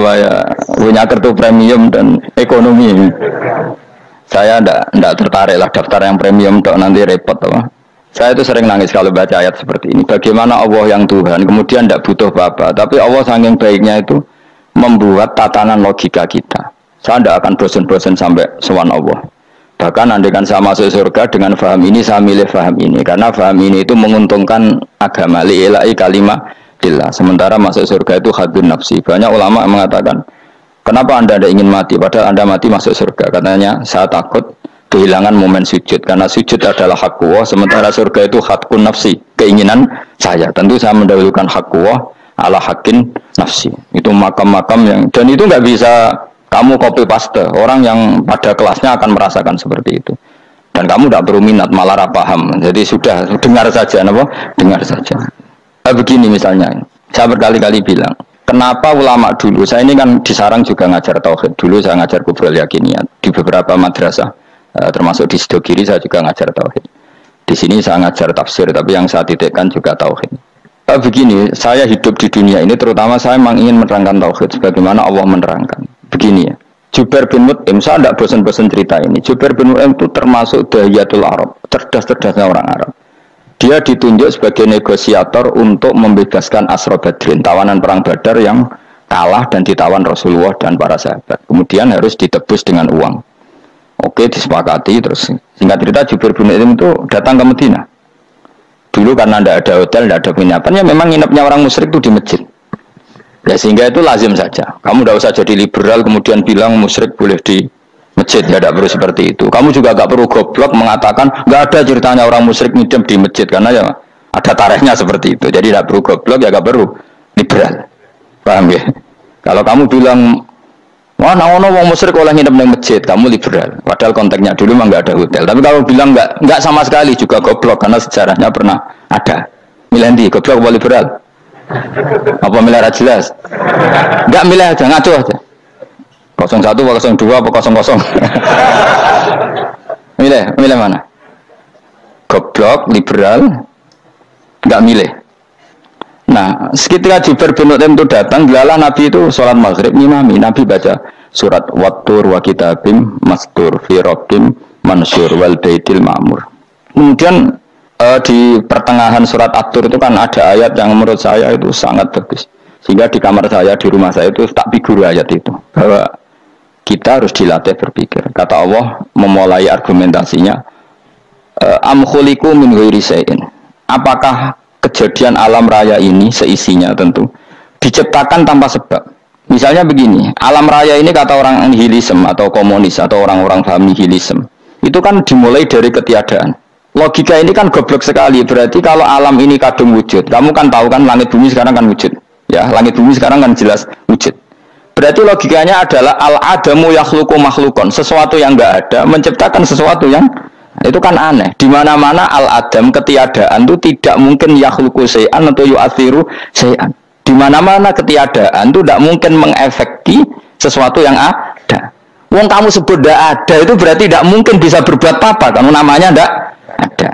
punya kartu premium dan ekonomi. Saya enggak tertarik lah daftar yang premium untuk nanti repot apa. Saya itu sering nangis kalau baca ayat seperti ini. Bagaimana Allah yang Tuhan kemudian tidak butuh apa-apa, tapi Allah saking baiknya itu membuat tatanan logika kita. Saya tidak akan bosan-bosan sampai sowan Allah. Bahkan andaikan saya masuk surga dengan faham ini, saya milih faham ini. Karena faham ini itu menguntungkan agama li'ilai kalimatillah. Sementara masuk surga itu hadun nafsi. Banyak ulama mengatakan, kenapa anda tidak ingin mati? Padahal anda mati masuk surga. Katanya, saya takut kehilangan momen sujud. Karena sujud adalah hak Allah. Sementara surga itu hakun nafsi. Keinginan saya. Tentu saya mendahulukan hak Allah ala hakin nafsi. Itu makam-makam yang, dan itu nggak bisa kamu copy paste. Orang yang pada kelasnya akan merasakan seperti itu. Dan kamu tidak perlu minat, malah paham. Jadi sudah dengar saja, apa? Dengar saja. Begini misalnya, saya berkali-kali bilang, kenapa ulama dulu? Saya ini kan di Sarang juga ngajar tauhid. Dulu saya ngajar kubrul yakiniyat di beberapa madrasah, termasuk di Sidogiri saya juga ngajar tauhid. Di sini saya ngajar tafsir, tapi yang saya titikkan juga tauhid. Begini, saya hidup di dunia ini terutama saya memang ingin menerangkan tauhid sebagaimana Allah menerangkan. Begini ya, Jubair bin Mut'im, saya tidak bosan-bosan cerita ini. Jubair bin Mut'im itu termasuk dahiyatul Arab, cerdas-cerdasnya orang Arab. Dia ditunjuk sebagai negosiator untuk membebaskan Asra Badrin, tawanan perang Badar yang kalah dan ditawan Rasulullah dan para sahabat. Kemudian harus ditebus dengan uang. Oke, disepakati. Terus singkat cerita Jubair bin Mut'im itu datang ke Madinah. Dulu karena tidak ada hotel, tidak ada penginapan, ya memang nginepnya orang musyrik itu di masjid. Ya sehingga itu lazim saja. Kamu tidak usah jadi liberal kemudian bilang musyrik boleh di masjid, ya tidak perlu seperti itu. Kamu juga tidak perlu goblok mengatakan nggak ada ceritanya orang musyrik nginep di masjid, karena ya ada tarikhnya seperti itu. Jadi tidak perlu goblok, ya nggak perlu liberal. Paham ya? Kalau kamu bilang wah, naono wong musyrik oleh nginep di masjid, kamu liberal. Padahal konteksnya dulu memang nggak ada hotel. Tapi kalau bilang nggak sama sekali juga goblok, karena sejarahnya pernah ada. Milih goblok apa liberal? Apa milih jelas? Nggak milih aja, ngaco aja. 01 apa 02 apa 00. Milih mana? Goblok, liberal, nggak milih. Nah, seketika Jubair bin Mut'im itu datang, gelalah Nabi itu sholat maghrib ngimami. Nabi baca surat Wattur wa kitabim mastur fi rabbim mansur wal baitil ma'mur. Kemudian di pertengahan surat At-Tur itu kan ada ayat yang menurut saya itu sangat bagus. Sehingga di kamar saya, di rumah saya itu tak figur ayat itu. Bahwa kita harus dilatih berpikir. Kata Allah memulai argumentasinya, am khuliqu min ghairi syai'in. Apakah kejadian alam raya ini seisinya tentu diciptakan tanpa sebab. Misalnya begini, alam raya ini kata orang nihilisme atau komunis atau orang-orang paham nihilisme, itu kan dimulai dari ketiadaan. Logika ini kan goblok sekali. Berarti kalau alam ini kadung wujud, kamu kan tahu kan langit bumi sekarang kan wujud. Ya, langit bumi sekarang kan jelas wujud. Berarti logikanya adalah al-adamu yakhluqu makhlukon, sesuatu yang enggak ada menciptakan sesuatu yang itu kan aneh. Di mana-mana al-adam ketiadaan itu tidak mungkin yakhluqu syai'an atau yu'athiru syai'an. Di mana-mana ketiadaan itu tidak mungkin mengefekti sesuatu yang ada. Wong kamu sebut tidak ada itu berarti tidak mungkin bisa berbuat apa-apa karena namanya tidak ada.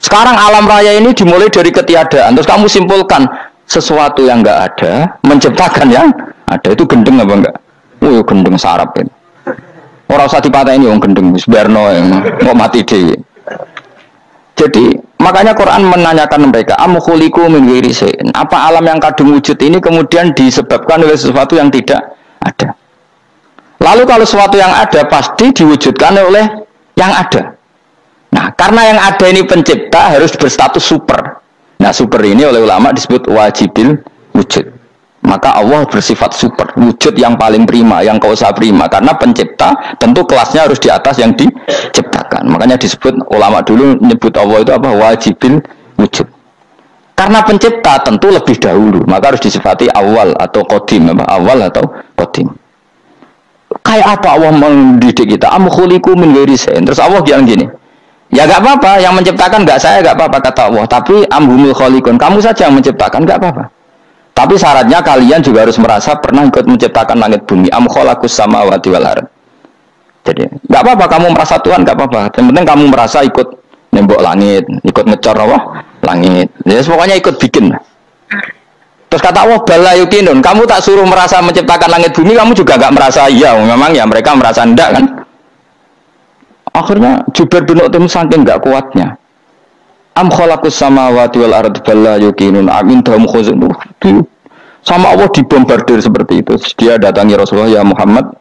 Sekarang alam raya ini dimulai dari ketiadaan. Terus kamu simpulkan sesuatu yang enggak ada menciptakan yang ada, itu gendeng apa enggak? Oh, gendeng sarap ini. Orang usah dipatahin wong gendeng wis berno kok mati dhewe. Jadi makanya Quran menanyakan mereka, am khuliqu min ghairi syai'in. Apa alam yang kadung wujud ini kemudian disebabkan oleh sesuatu yang tidak ada? Lalu kalau sesuatu yang ada pasti diwujudkan oleh yang ada. Nah, karena yang ada ini pencipta harus berstatus super. Nah, super ini oleh ulama disebut wajibil wujud. Maka Allah bersifat super, wujud yang paling prima, yang kausa prima. Karena pencipta tentu kelasnya harus di atas yang diciptakan. Makanya disebut ulama dulu menyebut Allah itu apa? Wajibil wujud. Karena pencipta tentu lebih dahulu, maka harus disifati awal atau qadim, apa? Awal atau qadim. Kayak apa Allah mendidik kita? Am khuliqu min ghairi syai'in. Terus Allah bilang gini, ya gak apa-apa, yang menciptakan gak saya, gak apa-apa kata Allah. Tapi amhumul khaliqun, kamu saja yang menciptakan, gak apa-apa. Tapi syaratnya kalian juga harus merasa pernah ikut menciptakan langit bumi. Am khalaqus samawati wal ardh. Jadi, gak apa-apa kamu merasa Tuhan, gak apa-apa. Yang penting kamu merasa ikut nembok langit, ikut ngecor apa? Langit. Ya pokoknya ikut bikin. Terus kata Allah, bala yukinun, kamu tak suruh merasa menciptakan langit bumi, kamu juga gak merasa iya. Memang ya mereka merasa enggak kan? Akhirnya Jubair bin Mut'im saking enggak kuatnya. Am khalaqus samawati wal ardh balla yuqinun amindahum khuzun. Sama Allah dibombardir seperti itu. Dia datangi Rasulullah, ya Muhammad,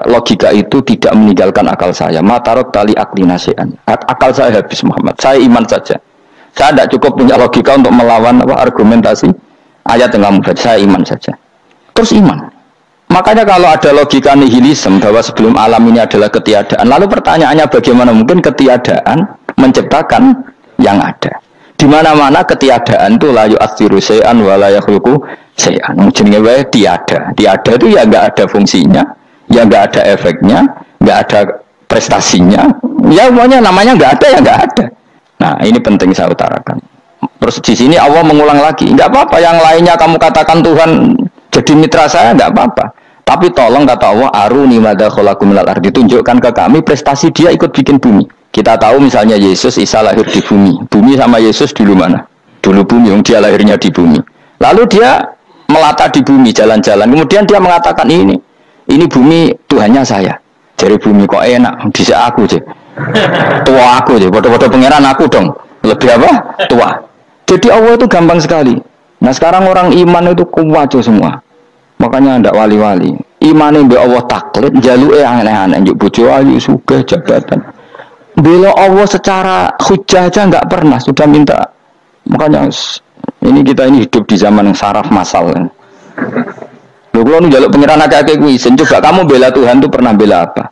logika itu tidak meninggalkan akal saya. Matarok tali akli nasian. Akal saya habis Muhammad. Saya iman saja. Saya tidak cukup punya logika untuk melawan argumentasi ayat yang kamu baca. Saya iman saja. Terus iman. Makanya kalau ada logika nihilisme bahwa sebelum alam ini adalah ketiadaan, lalu pertanyaannya bagaimana mungkin ketiadaan menciptakan yang ada? Di mana-mana ketiadaan itu la yu'athiru syai'an wa la yakhluqu syai'an. Jenenge wae tiada. Tiada itu ya enggak ada fungsinya, ya enggak ada efeknya, enggak ada prestasinya. Ya semuanya namanya enggak ada ya enggak ada. Nah, ini penting saya utarakan. Terus di sini Allah mengulang lagi, enggak apa-apa yang lainnya kamu katakan Tuhan jadi mitra saya, enggak apa-apa. Tapi tolong kata Allah, aruni madza khalaqu minal ardi, tunjukkan ke kami prestasi dia ikut bikin bumi. Kita tahu misalnya Yesus, Isa lahir di bumi. Bumi sama Yesus dulu mana? Dulu bumi, dia lahirnya di bumi. Lalu dia melata di bumi, jalan-jalan. Kemudian dia mengatakan ini bumi Tuhannya saya. Jadi bumi kok enak, bisa aku aja. Tua aku aja, bodoh-bodoh pangeran aku dong. Lebih apa? Tua. Jadi Allah itu gampang sekali. Nah sekarang orang iman itu kuat semua. Makanya ndak wali-wali. Imane mbek Allah taklid, jaluke aneh-aneh, njuk bojo ayu sugih jabatan. Bela Allah secara hujah aja nggak pernah, sudah minta. Makanya ini kita ini hidup di zaman yang saraf massal. Lho kalau njaluk pengiran akeh kuwi, coba kamu bela Tuhan itu pernah bela apa?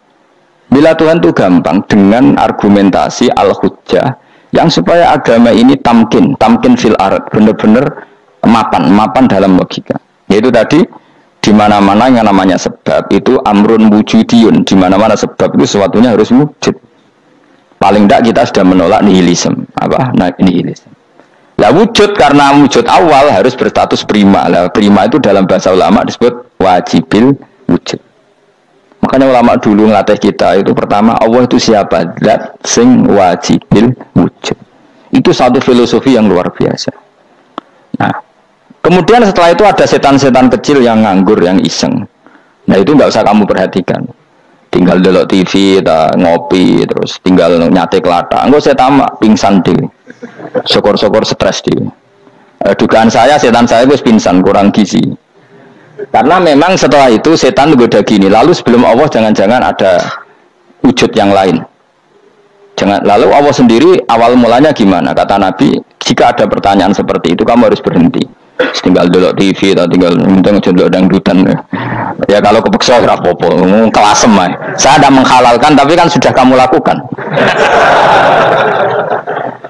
Bela Tuhan itu gampang dengan argumentasi al-hujjah yang supaya agama ini tamkin fil ard, benar-benar mapan dalam logika. Yaitu tadi di mana-mana yang namanya sebab itu amrun wujudiyun, di mana-mana sebab itu sesuatunya harus wujud. Paling tidak kita sudah menolak nihilisme. Apa? Nah, nihilisme. Lah wujud karena wujud awal harus berstatus prima. Lah prima itu dalam bahasa ulama disebut wajibil wujud. Makanya ulama dulu ngelatih kita itu pertama Allah itu siapa? Zat sing wajibil wujud. Itu satu filosofi yang luar biasa. Nah, kemudian setelah itu ada setan-setan kecil yang nganggur, yang iseng. Nah itu nggak usah kamu perhatikan. Tinggal delok TV, ngopi, terus tinggal nyate kelata. Enggak saya tamak pingsan deh. Syukur-syukur stres deh. Dugaan saya setan saya itu pingsan, kurang gizi. Karena memang setelah itu setan goda gini. Lalu sebelum Allah jangan-jangan ada wujud yang lain. Lalu Allah sendiri awal mulanya gimana? Kata Nabi, jika ada pertanyaan seperti itu kamu harus berhenti. Tinggal delok TV atau tinggal ndelok dangdutan. Ya kalau kepeksa ora apa-apa, kelasem ae. Saya tidak menghalalkan tapi kan sudah kamu lakukan.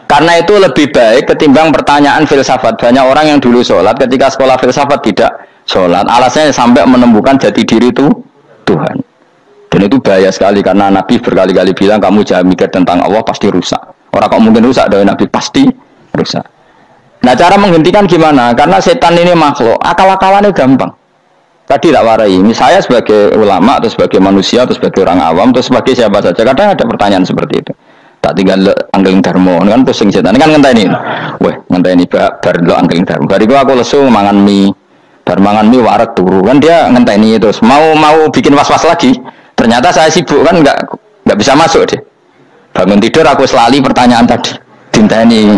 Karena itu lebih baik ketimbang pertanyaan filsafat. Banyak orang yang dulu sholat ketika sekolah filsafat tidak sholat. Alasannya sampai menemukan jati diri itu Tuhan. Dan itu bahaya sekali karena Nabi berkali-kali bilang kamu jangan mikir tentang Allah pasti rusak. Orang kok mungkin rusak dari Nabi pasti rusak. Nah cara menghentikan gimana? Karena setan ini makhluk, akal-akalannya gampang. Tadi tak warai, ini saya sebagai ulama atau sebagai manusia atau sebagai orang awam atau sebagai siapa saja. Kadang ada pertanyaan seperti itu. Tak tinggal anggeling dharma, kan pusing setan. Kan ngenteni. Weh, ngenteni bar lo anggeling dharma. Bariku aku lesu mangan mie. Bar mangan mie waret turu. Kan dia ngenteni terus mau bikin was-was lagi. Ternyata saya sibuk kan enggak bisa masuk deh. Bangun tidur aku selali pertanyaan tadi. Dinteni.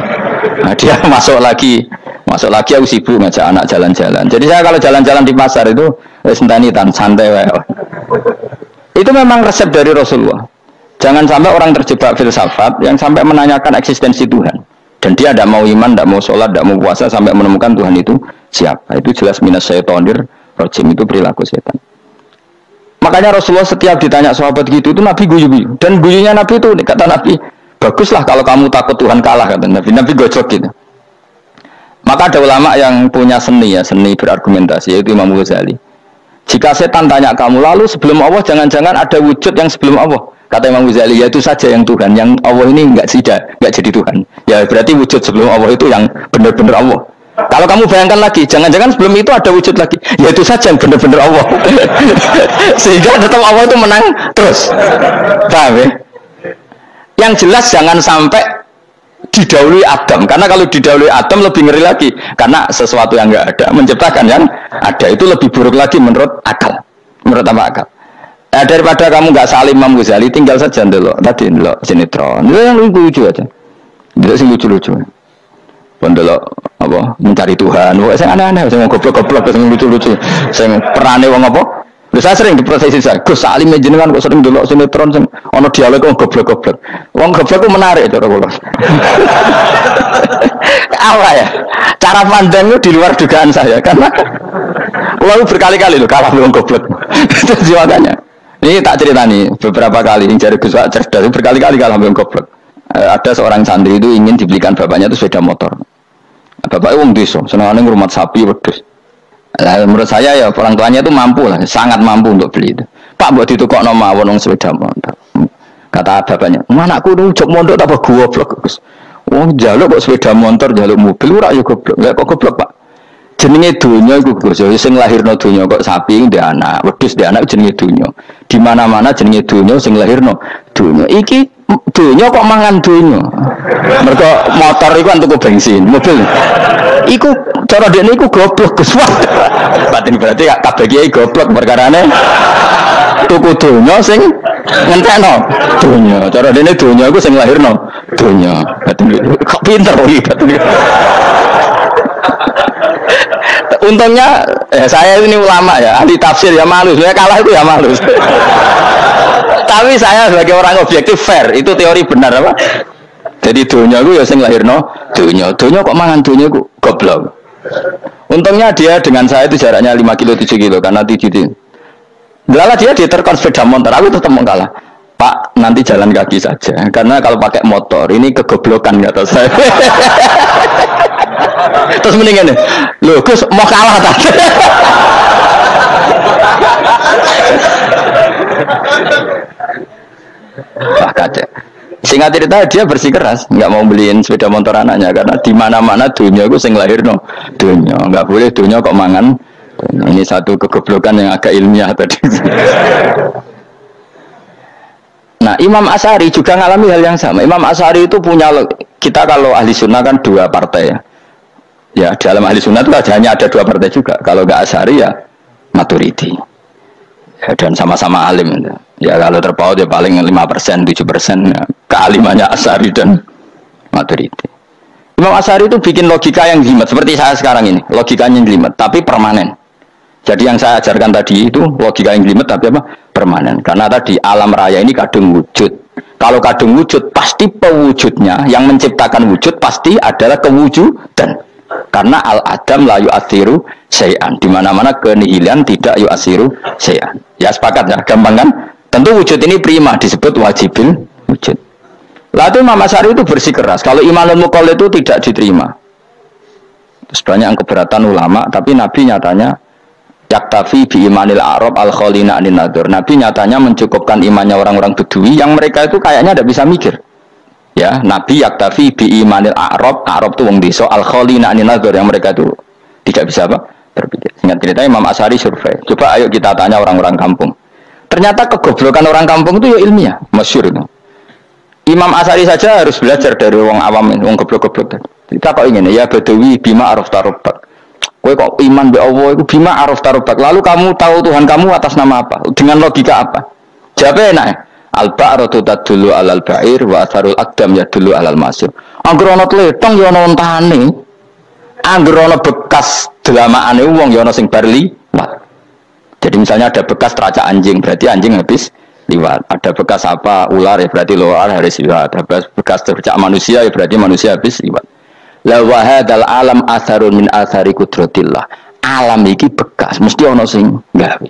Nah, dia masuk lagi aku sibuk ngajak anak jalan-jalan. Jadi saya kalau jalan-jalan di pasar itu sentani santai wae. Itu memang resep dari Rasulullah. Jangan sampai orang terjebak filsafat yang sampai menanyakan eksistensi Tuhan. Dan dia tidak mau iman, tidak mau sholat, tidak mau puasa sampai menemukan Tuhan itu siapa. Itu jelas minas syaitonir rajim, itu perilaku setan. Makanya Rasulullah setiap ditanya sahabat gitu itu Nabi guyu-guyu. Dan guyunya Nabi itu kata Nabi, baguslah kalau kamu takut Tuhan kalah, kata Nabi. Nabi gojok gitu. Maka ada ulama yang punya seni berargumentasi, yaitu Imam Ghazali. Jika setan tanya kamu, lalu sebelum Allah jangan-jangan ada wujud yang sebelum Allah. Kata Imam Ghazali, ya itu saja yang Tuhan, yang Allah ini enggak jadi Tuhan. Ya berarti wujud sebelum Allah itu yang benar-benar Allah. Kalau kamu bayangkan lagi, jangan-jangan sebelum itu ada wujud lagi, ya itu saja yang benar-benar Allah. Sehingga tetap Allah itu menang terus. Paham ya? Yang jelas jangan sampai didahului Adam, karena kalau didahului Adam lebih ngeri lagi, karena sesuatu yang enggak ada menciptakan yang ada, itu lebih buruk lagi menurut akal. Menurut apa akal? Daripada kamu nggak salim Imam Ghazali, tinggal saja dulu. Tadi dulu sinetron, itu yang lucu aja. Tidak sih lucu-lucu. Dulu apa mencari Tuhan. Wah, saya aneh-aneh, saya mau goblok-goblok, saya lucu-lucu, saya perane wong apa? Saya sering diproses saya. Gus Salim jenengan kok sering dulu sinetron, ono dialog wong goblok-goblok. Wong goblok itu menarik cara kula. Apa ya? Cara pandangnya di luar dugaan saya, karena lalu berkali-kali loh kalah wong goblok. Itu makanya. Ini tak cerita nih, beberapa kali yang cari Gus Wak cerdas, berkali-kali kalah wong goblok. Ada seorang santri itu ingin dibelikan bapaknya itu sepeda motor. Bapaknya wong desa, senengane ngrumat sapi wedhus. Nah, menurut saya ya orang tuanya itu mampu lah, sangat mampu untuk beli itu. Pak buat ditukokno mawon wong sepeda motor. Kata bapaknya, "Anakku njok mondok tak goblok, Gus." Wong njaluk kok sepeda motor, njaluk mobil ora ya goblok. Lah kok goblok, Pak? Jenenge donya iku Gus, sing lahirno donya kok sapi ndek anak, wedhus ndek anak jenenge donya. Di mana-mana jenenge donya sing lahirno donya. Iki donya kok mangan donya. Mergo motor iku kan tuku bensin, mobil. Iku cara dekne iku goblok Gus. Batin berarti kabeh kiai goblok perkarane tuku donya sing ngentekno donya. Cara dekne donya iku sing lahirno dunia. Kok pinter gitu. Untungnya saya ini ulama ya, ahli tafsir ya malu. Saya kalah itu ya malu. Tapi saya sebagai orang objektif fair, itu teori benar apa? Jadi dunia gue ya sing lahirno dunia kok mangan dunia gue goblok. Untungnya dia dengan saya itu jaraknya 5 kilo 7 kilo karena 7 kilo. Lala dia diterkon sepeda motor, aku tetap mau kalah. Pak, nanti jalan kaki saja. Karena kalau pakai motor ini kegoblokan kata saya. Terus mendingan nih, loh Gus mau kalah tadi. Wah kacau. Singkat cerita dia bersikeras, nggak mau beliin sepeda motor anaknya karena di mana-mana dunia gue sing lahir no dunia, nggak boleh dunia kok mangan. Ini satu kegoblokan yang agak ilmiah tadi. Nah Imam Asy'ari juga ngalami hal yang sama. Imam Asy'ari itu punya, kita kalau ahli sunnah kan 2 partai ya. Ya dalam ahli sunnah itu hanya ada 2 partai juga. Kalau nggak Asy'ari ya Maturidi. Ya, dan sama-sama alim. Ya kalau terpaut ya paling 5%, 7% ya. Kealimannya Asy'ari dan Maturidi. Imam Asy'ari itu bikin logika yang jelimet seperti saya sekarang ini, logikanya yang jelimet tapi permanen. Jadi yang saya ajarkan tadi itu logika yang jelimet tapi apa? Permanen. Karena tadi alam raya ini kadung wujud. Kalau kadung wujud pasti pewujudnya, yang menciptakan wujud pasti adalah kewujudan. Karena al-adam la yu'athiru syai'an. Di mana-mana kenihilan tidak yu'athiru syai'an. Ya sepakat ya, gampang kan? Tentu wujud ini prima disebut wajibil wujud. Lalu Imam Asy'ari itu bersikeras kalau imanul muqallid itu tidak diterima. Terus banyak yang keberatan ulama, tapi Nabi nyatanya yaktafi bi imanil a'rab al khalina anin nadur. Nabi nyatanya mencukupkan imannya orang-orang Bedui yang mereka itu kayaknya tidak bisa mikir. Ya, Nabi yaktafi bi imanil a'rab itu wong desa al khalina anin nadur yang mereka itu tidak bisa apa? Berpikir. Singkat cerita Imam Asy'ari survei. Coba ayo kita tanya orang-orang kampung. Ternyata kegoblokan orang kampung itu ya ilmiah, masyhur itu. Imam Asy'ari saja harus belajar dari wong awam, wong goblok-goblok. Kita kok ingin ya Badawi bima araf tarubbak. Kowe kok iman be Allah itu bima araf tarubbak. Lalu kamu tahu Tuhan kamu atas nama apa? Dengan logika apa? Jawabnya enak ya. Al-ba'ratu tadullu 'alal ba'ir wa atharul aqdam yadullu 'alal masir. Angger ana tletong ya ana ontane. Angger ana bekas delamakane wong ya ana sing bar liwat. Jadi misalnya ada bekas teracak anjing, berarti anjing habis liwat. Ada bekas apa ular ya berarti ular harus liwat. Ada bekas teracak manusia ya berarti manusia habis liwat. La wa hadzal alam atharun min athari qudratillah. Alam iki bekas, mesti ana sing gawe.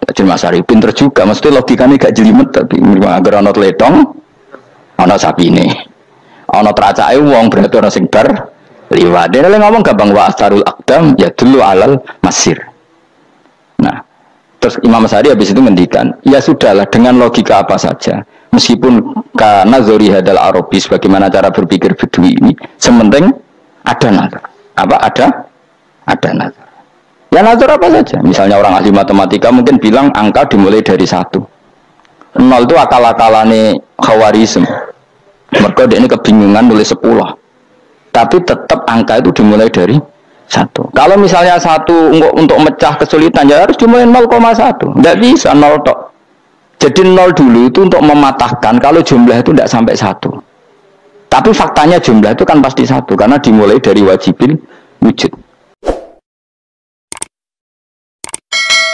Jadi Mas Ari pinter juga, mesti logikane gak jelimet tapi agar ana tletong, ana sapine. Ana teracake wong berarti ana sing bar liwat. Dene ngomong gampang wa atharul aqdam ya dulu alal masir. Nah, terus Imam Asy'ari habis itu ngendikan, ya sudahlah dengan logika apa saja. Meskipun karena zori hadal arabis bagaimana cara berpikir Bedui ini, sementing ada nazar. Apa ada nazar. Ya nazar apa saja. Misalnya orang ahli matematika mungkin bilang angka dimulai dari 1. 0 itu akal-akalane Khawarizm. Mereka ini kebingungan nulis 10. Tapi tetap angka itu dimulai dari 1. Kalau misalnya 1 untuk mecah kesulitan ya harus dimulai 0,1. Tidak bisa 0 tok. Jadi 0 dulu itu untuk mematahkan kalau jumlah itu tidak sampai 1. Tapi faktanya jumlah itu kan pasti 1 karena dimulai dari wajibil wujud.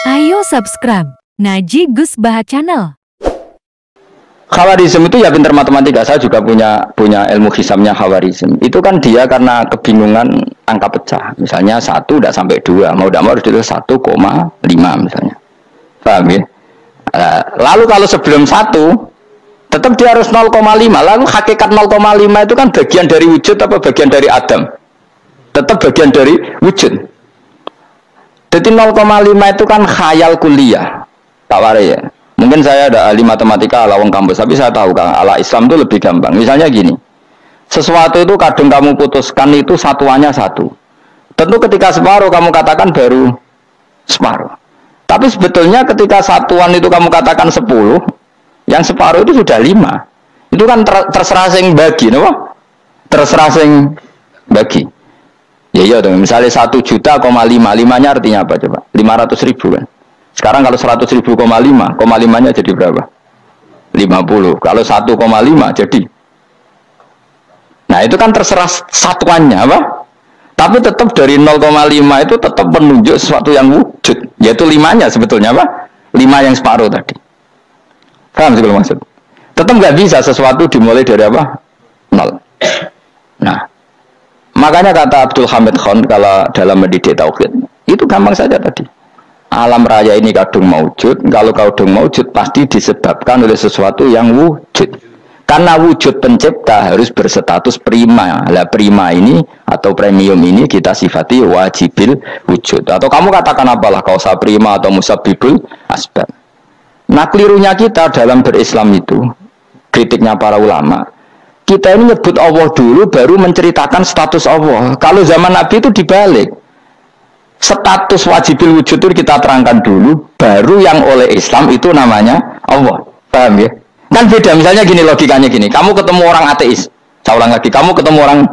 Ayo subscribe Ngaji Gus Baha Channel. Khawarizm itu ya pinter matematika. Saya juga punya ilmu hisabnya Khawarizm. Itu kan dia karena kebingungan angka pecah. Misalnya 1 tidak sampai 2, mau tidak mau harus ditulis 1,5 misalnya. Paham ya? Lalu kalau sebelum 1 tetap dia harus 0,5. Lalu hakikat 0,5 itu kan bagian dari wujud apa bagian dari Adam? Tetap bagian dari wujud. Jadi 0,5 itu kan khayal kuliah. Tak warai ya. Mungkin saya ada ahli matematika ala wong kampus, tapi saya tahu kan ala Islam itu lebih gampang. Misalnya gini. Sesuatu itu kadang kamu putuskan itu satuannya 1. Tentu ketika separuh kamu katakan baru separuh. Tapi sebetulnya ketika satuan itu kamu katakan 10, yang separuh itu sudah 5. Itu kan terserah sing bagi, no? Terserah sing bagi. Ya iya dong, misalnya 1 juta, 5-nya artinya apa coba? 500.000 kan. Sekarang kalau 100.000, 5-nya jadi berapa? 50. Kalau 1,5 jadi Nah itu kan terserah satuannya apa? Tapi tetap dari 0,5 itu tetap menunjuk sesuatu yang wujud, yaitu 5-nya sebetulnya apa? 5 yang separuh tadi. Paham sih kalau maksud? Tetap nggak bisa sesuatu dimulai dari apa? 0. Nah, makanya kata Abdul Hamid Khan kalau dalam mendidik tauhid, itu gampang saja tadi. Alam raya ini kadung maujud, kalau kadung maujud pasti disebabkan oleh sesuatu yang wujud. Karena wujud pencipta harus berstatus prima. Lah prima ini atau premium ini kita sifati wajibil wujud. Atau kamu katakan apalah kausa prima atau musabbibul asbab. Nah kelirunya kita dalam berislam itu, kritiknya para ulama, kita ini nyebut Allah dulu baru menceritakan status Allah. Kalau zaman Nabi itu dibalik. Status wajibil wujud itu kita terangkan dulu, baru yang oleh Islam itu namanya Allah. Paham ya? Kan beda, misalnya gini logikanya gini, kamu ketemu orang ateis, saya ulang lagi, kamu ketemu orang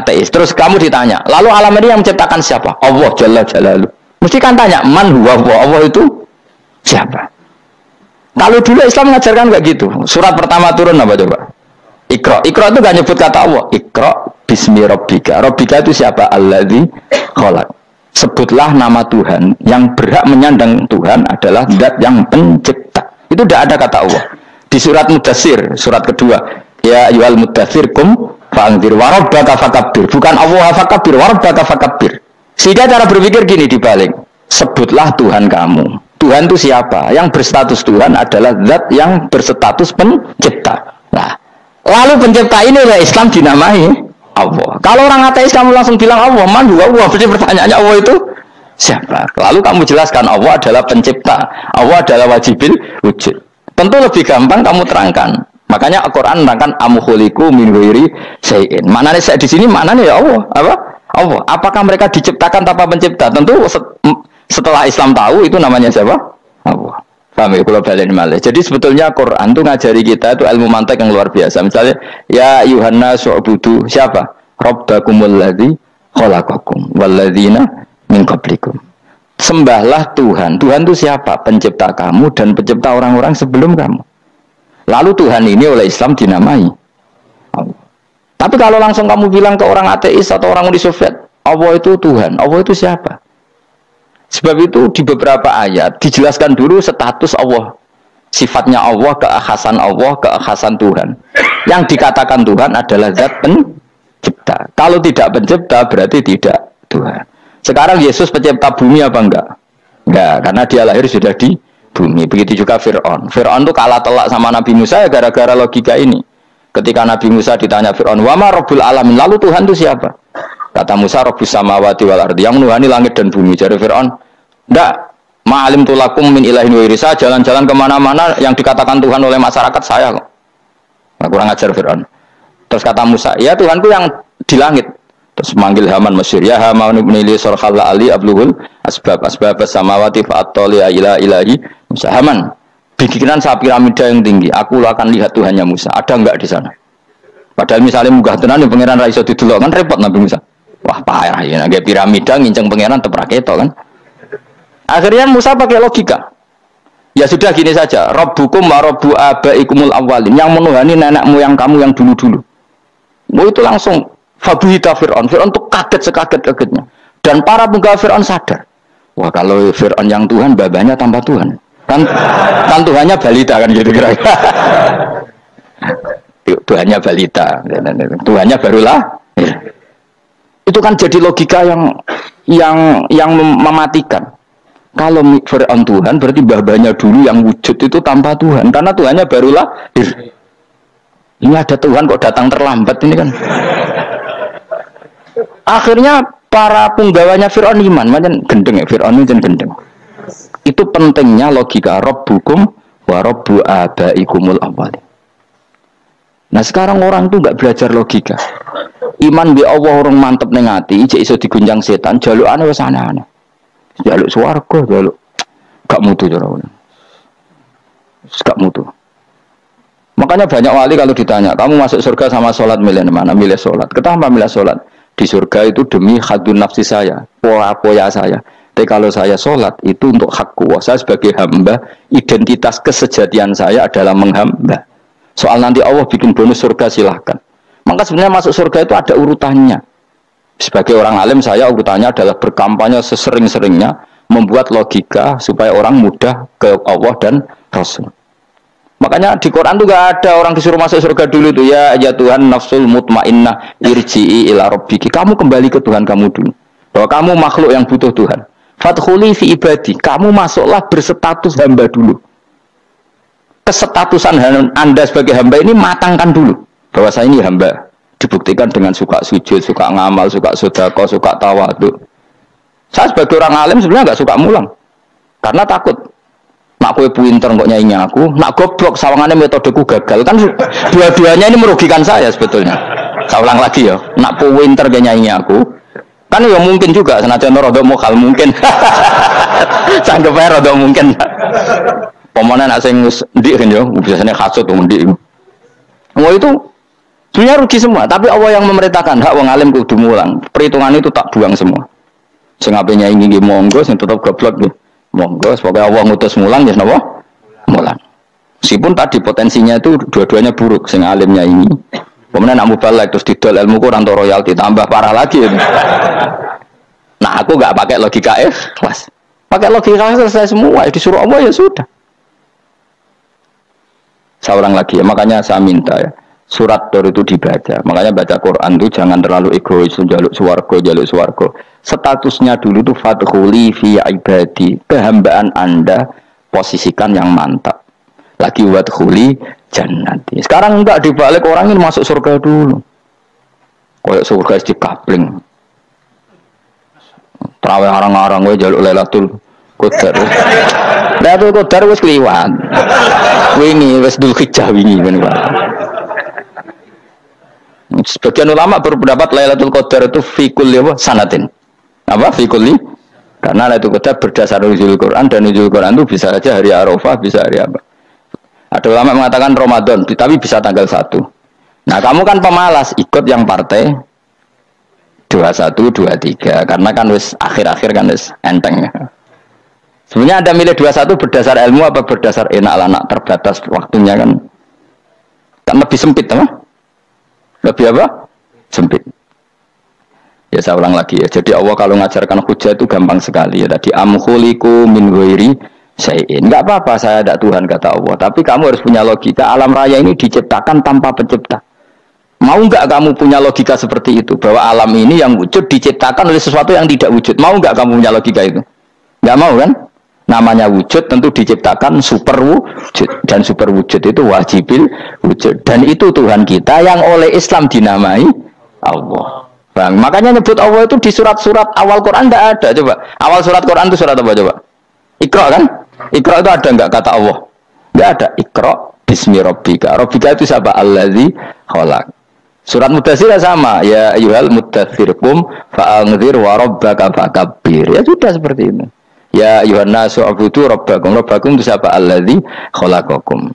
ateis, terus kamu ditanya, lalu alam ini yang menciptakan siapa? Allah Jalla Jalaluh. Mesti kan tanya, man huwa Allah itu siapa? Kalau dulu Islam mengajarkan kayak gitu, surat pertama turun apa coba? Iqra. Iqra itu gak nyebut kata Allah. Iqra bismi rabbika. Rabbika itu siapa? Alladzi khalaq. Sebutlah nama Tuhan, yang berhak menyandang Tuhan adalah zat yang pencipta. Itu tidak ada kata Allah. Di surat Mudatsir, surat kedua, ya ayyuhal mudatsir kum fa'anzir wa rabbaka fakabbir. Bukan Allah fakabbir, wa rabbaka fakabbir. Sehingga cara berpikir gini dibalik. Sebutlah Tuhan kamu. Tuhan itu siapa? Yang berstatus Tuhan adalah zat yang berstatus pencipta. Nah, lalu pencipta ini oleh Islam dinamai Allah. Kalau orang ateis kamu langsung bilang Allah, man huwa Allah. Berarti pertanyaannya Allah itu siapa? Lalu kamu jelaskan Allah adalah pencipta. Allah adalah wajibil wujud. Tentu lebih gampang kamu terangkan. Makanya Al-Quran menerangkan amukholiku min ghairi syai'in. Maknanya saya di sini maknanya ya Allah. Apa? Allah. Apakah mereka diciptakan tanpa pencipta? Tentu setelah Islam tahu itu namanya siapa? Allah. Paham ya? Kalau balik malah. Jadi sebetulnya Quran itu ngajari kita itu ilmu mantek yang luar biasa. Misalnya ya Yuhanna su'budu siapa? Rabbakumul ladzi khalaqakum walladzina min qablikum. Sembahlah Tuhan. Tuhan itu siapa? Pencipta kamu dan pencipta orang-orang sebelum kamu. Lalu Tuhan ini oleh Islam dinamai Allah. Tapi kalau langsung kamu bilang ke orang ateis atau orang Uni Soviet, Allah itu Tuhan. Allah itu siapa? Sebab itu di beberapa ayat dijelaskan dulu status Allah. Sifatnya Allah, keakhasan Tuhan. Yang dikatakan Tuhan adalah zat pencipta. Kalau tidak pencipta berarti tidak Tuhan. Sekarang Yesus pencipta bumi apa enggak? Enggak, karena dia lahir sudah di bumi. Begitu juga Fir'aun. Fir'aun itu kalah telak sama Nabi Musa ya gara-gara logika ini. Ketika Nabi Musa ditanya Fir'aun, wa ma rabbul alamin, lalu Tuhan itu siapa? Kata Musa, rabbus samawati wal ardi, yang menuhani langit dan bumi. Jadi Fir'aun, enggak, ma'alim tulakum min ilahin wa irisa, jalan-jalan kemana-mana yang dikatakan Tuhan oleh masyarakat saya kok. Nah, kurang ajar Fir'aun. Terus kata Musa, ya Tuhanku yang di langit. Terus manggil Haman Mesir, ya Haman ibnili sorhal ali abluhul asbab samawati fa'atoli ila ilahi Musa. Haman, bikinan saya piramida yang tinggi, aku akan lihat Tuhannya Musa. Ada enggak di sana? Padahal misalnya munggah tenan di pangeran ra iso didelok kan repot Nabi Musa. Wah parah ya, nggak piramida nginceng pangeran tepraketo kan. Akhirnya Musa pakai logika. Ya sudah gini saja, Rabbukum wa rabbu abaikumul awwalin, yang menuhani nenek moyang kamu yang dulu-dulu. Mau itu langsung Fabuhita Fir'aun. Fir'aun itu kaget sekaget-kagetnya. Dan para penggawa Fir'aun sadar. Wah kalau Fir'aun yang Tuhan, babanya tanpa Tuhan. Kan Tuhannya balita kan gitu kira-kira. Tuhannya balita. Tuhannya barulah. Itu kan jadi logika yang mematikan. Kalau Fir'aun Tuhan, berarti babanya dulu yang wujud itu tanpa Tuhan. Karena Tuhannya barulah. Ini ada Tuhan kok datang terlambat ini kan. Akhirnya para penggawanya Fir'aun iman, macam gendeng ya, Fir'aun itu gendeng. Itu pentingnya logika Rabbukum wa rabbu abaikumul awwalin. Nah sekarang orang tuh nggak belajar logika. Iman bi Allah orang mantep ning ati, ijek iso diguncang setan, jalukane wis aneh-aneh. Jaluk swarga, jaluk gak mutu cara ngono. Gak mutu. Makanya banyak wali kalau ditanya, kamu masuk surga sama sholat milih mana? Milih sholat. Kenapa milih sholat? Di surga itu demi hadun nafsi saya, poya saya. Tapi kalau saya sholat itu untuk hak kuasa sebagai hamba, identitas kesejatian saya adalah menghamba. Soal nanti Allah bikin bonus surga silahkan. Maka sebenarnya masuk surga itu ada urutannya. Sebagai orang alim saya urutannya adalah berkampanye sesering-seringnya, membuat logika supaya orang mudah ke Allah dan Rasul. Makanya di Quran tuh gak ada orang disuruh masuk surga dulu tuh, ya Tuhan nafsul mutmainnah irji'i ila rabbiki. Kamu kembali ke Tuhan kamu dulu. Bahwa kamu makhluk yang butuh Tuhan. Fadkhuli fi ibadi. Kamu masuklah berstatus hamba dulu. Kesestatusan Anda sebagai hamba ini matangkan dulu. Bahwa saya ini hamba. Dibuktikan dengan suka sujud, suka ngamal, suka sedekah, suka tawadhu. Saya sebagai orang alim sebenarnya gak suka mulang. Karena takut. Nak kue pinter kok nyanyi aku, nak goblok sawangannya metodeku gagal kan dua-duanya ini merugikan saya sebetulnya. Saya ulang lagi ya, nak pinter kayak nyanyi aku, kan ya mungkin juga senajan rodo mokal mungkin, sanggup aja rodo mungkin. Pemenang nak sing ndik kan ya, biasanya kasut tuh ndik. Mau itu sebenarnya rugi semua, tapi Allah yang memerintahkan hak wong alim kudu mulang. Perhitungan itu tak buang semua. Sing ape nyanyi monggo, sing tetap goblok gitu. Monggo, semoga Allah ngutus mulang ya napa? Mulang. Meskipun tadi potensinya itu dua-duanya buruk, sing alimnya ini. Kemudian nak mubalek terus didol ilmu kurang to royalti tambah parah lagi. Ya. Nah, aku enggak pakai logika ikhlas. Pakai logika selesai semua, disuruh Allah ya sudah. Saya ulang lagi ya, makanya saya minta ya. Surat Tur itu dibaca. Makanya baca Quran itu jangan terlalu egois, jaluk swarga. Statusnya dulu tuh fadkhuli fi ibadi. Kehambaan Anda posisikan yang mantap. Lagi wadkhuli jannati. Sekarang enggak dibalik, orang ini masuk surga dulu. Kayak surga di kapling. Terawih arang-arang we jaluk Lailatul Qadar. Lailatul Qadar wis kliwat. Wingi wis Dzulhijjah wingi men. Sebagian ulama berpendapat Lailatul Qadar itu fikul sanatin. Apa fikuli? Karena Lailatul Qadar berdasar nuzul Quran, dan nuzul Quran itu bisa saja hari Arafah, bisa hari apa. Ada ulama mengatakan Ramadan, tapi bisa tanggal 1. Nah, kamu kan pemalas, ikut yang partai 21, 23 karena kan wis akhir-akhir kan wis enteng. Sebenarnya Anda milih 21 berdasar ilmu apa berdasar enak lah, nak terbatas waktunya kan. Kan lebih sempit apa? Lebih apa? Sempit. Ya saya ulang lagi ya. Jadi Allah kalau ngajarkan hujah itu gampang sekali ya. Tadi amkhuliku min ghairi syai'in. Enggak apa-apa saya ada Tuhan kata Allah. Tapi kamu harus punya logika. Alam raya ini diciptakan tanpa pencipta. Mau enggak kamu punya logika seperti itu? Bahwa alam ini yang wujud diciptakan oleh sesuatu yang tidak wujud. Mau enggak kamu punya logika itu? Enggak mau kan? Namanya wujud tentu diciptakan super wujud, dan super wujud itu wajibil wujud, dan itu Tuhan kita yang oleh Islam dinamai Allah. Bang, makanya nyebut Allah itu di surat-surat awal Quran tidak ada. Coba awal surat Quran itu surat apa coba? Iqra kan? Iqra itu ada enggak kata Allah? Enggak ada. Iqra bismi rabbika. Rabbika itu siapa? Allazi khalaq. Surat Mudaththir sama, ya ayyuhal mudaththir qum fa'anzir wa rabbaka fakabbir. Ya sudah seperti itu. Ya Yohana su'abudu rabbakum itu siapa? Alladzi khalaqakum.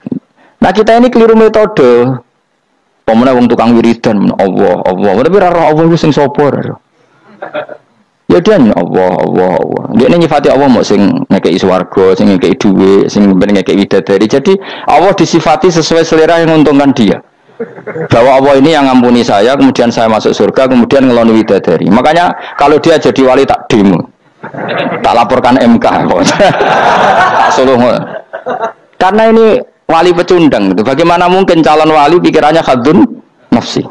Nah kita ini keliru metode. Pemene wong tukang wiridan Allah. Tapi ora Allah iku sing sapa ora. Ya dia Allah. Dia nyifati Allah mau sing ngekeki swarga, sing ngekeki dhuwit, sing ngekeki widadari. Jadi Allah disifati sesuai selera yang menguntungkan dia. Bahwa Allah ini yang ngampuni saya, kemudian saya masuk surga, kemudian ngeloni widadari. Makanya kalau dia jadi wali tak demo. Tak laporkan MK Suluh. Karena ini wali pecundang gitu. Bagaimana mungkin calon wali pikirannya khadun nafsi?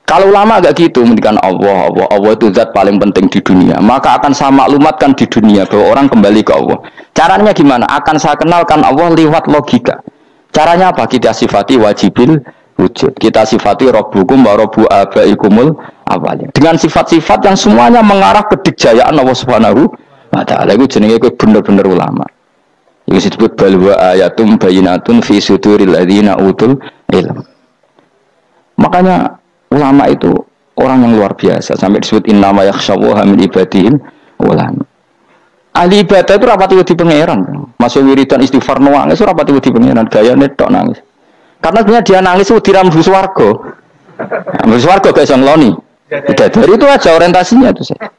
Kalau ulama agak gitu mendikan Allah itu zat paling penting di dunia, maka akan saya maklumatkan di dunia bahwa orang kembali ke Allah. Caranya gimana? Akan saya kenalkan Allah lewat logika. Caranya apa? Kita sifati wajibil wujud. Kita sifati rabbukum wa rabbu abaikumul awalin. Dengan sifat-sifat yang semuanya mengarah ke dijayaan Allah Subhanahu wa taala. Iku jenenge kowe bener-bener ulama. Iku disebut bal wa ayatum bayyinatun fi suduril ladzina utul ilm. Makanya ulama itu orang yang luar biasa sampai disebut innama yakhshallaha min ibadil ulama. Ahli ibadah itu rapati wedi pangeran. Masuk wiridan istighfar nangis rapati wedi pangeran, gayane tok nangis. Karena sebenarnya dia nangis itu dirambu swarga. Rambu swarga gak iso ngloni. Dari itu aja orientasinya itu saya.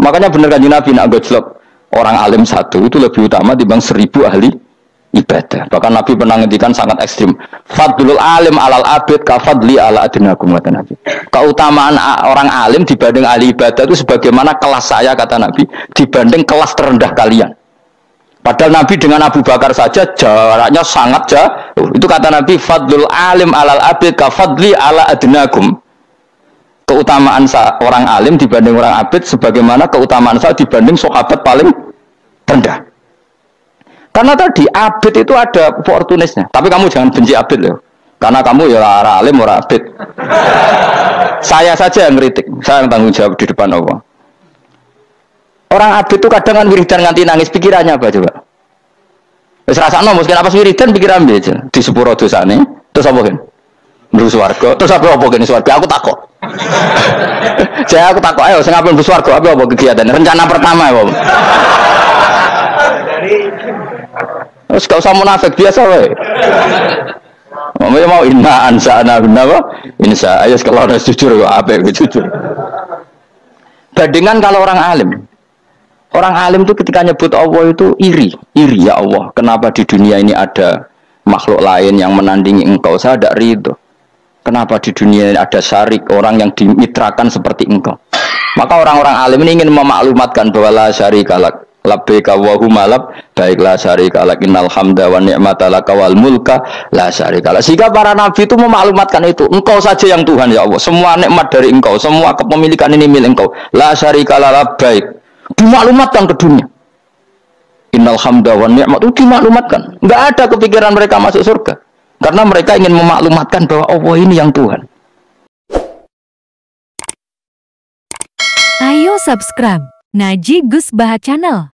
Makanya bener kan Nabi nak gojlok orang alim satu itu lebih utama dibanding 1000 ahli ibadah. Bahkan Nabi pernah ngendikan sangat ekstrim. Fadlul alim alal abid ka fadli ala adnakum kata Nabi. Keutamaan orang alim dibanding ahli ibadah itu sebagaimana kelas saya kata Nabi dibanding kelas terendah kalian. Padahal Nabi dengan Abu Bakar saja jaraknya sangat jauh. Itu kata Nabi fadlul alim alal abid ka fadli ala adnakum. Keutamaan orang alim dibanding orang abid sebagaimana keutamaan saya dibanding sahabat paling rendah. Karena tadi abid itu ada opportunisnya. Tapi kamu jangan benci abid loh. Karena kamu ya orang alim, orang abid. Saya saja yang kritik. Saya yang tanggung jawab di depan Allah. Orang abid itu kadang kan wiridan nganti nangis. Pikirannya apa coba? Wis rasakno mungkin apa wiridan pikiran aja. Di sepuro dosane. Terus apa kan? Mlebu swarga. Terus apa kene swarga? Aku takok. Saya aku takok ayo sing ape mlebu swarga apa kegiatan? Rencana pertama ya, Om. Terus gak usah munafik biasa wae. Mau inna ansa'na apa? Insya ayo kalau harus jujur kok apa jujur. Bandingan kalau orang alim. Orang alim itu ketika nyebut Allah itu iri ya Allah. Kenapa di dunia ini ada makhluk lain yang menandingi engkau? Saya tidak ridho. Kenapa di dunia ini ada syarik orang yang dimitrakan seperti engkau? Maka orang-orang alim ini ingin memaklumatkan bahwa la syarika lak. Labbaika wa huma lab baiklah syarika lak innal hamda wa ni'mata laka wal mulka la syarika lak. Sehingga para nabi itu memaklumatkan itu, engkau saja yang Tuhan ya Allah, semua nikmat dari engkau, semua kepemilikan ini milik engkau, la syarika lak baik. Dimaklumatkan ke dunia. Innal hamda wa ni'mata itu dimaklumatkan. Enggak ada kepikiran mereka masuk surga karena mereka ingin memaklumatkan bahwa Allah ini yang Tuhan. Ayo subscribe Ngaji Gus Baha Channel.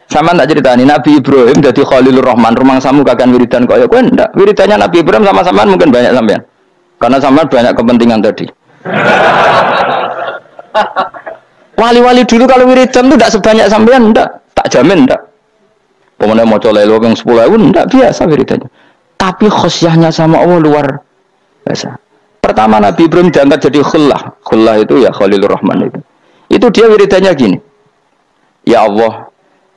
Sama tak ceritani Nabi Ibrahim jadi Khalilur Rahman, rumang samu kakan wiridan kok ya kowe ndak. Wiridannya Nabi Ibrahim sama-samaan mungkin banyak sampean. Karena sampean banyak kepentingan tadi. Wali-wali dulu kalau wiridan itu tidak sebanyak sampean ndak, tak jamin ndak. Pemene maca lelo yang 10.000 ndak biasa wiridannya. Tapi khosyahnya sama Allah luar biasa. Pertama Nabi Ibrahim diangkat jadi khullah. Khullah itu ya Khalilur Rahman itu. Itu dia wiridannya gini. Ya Allah,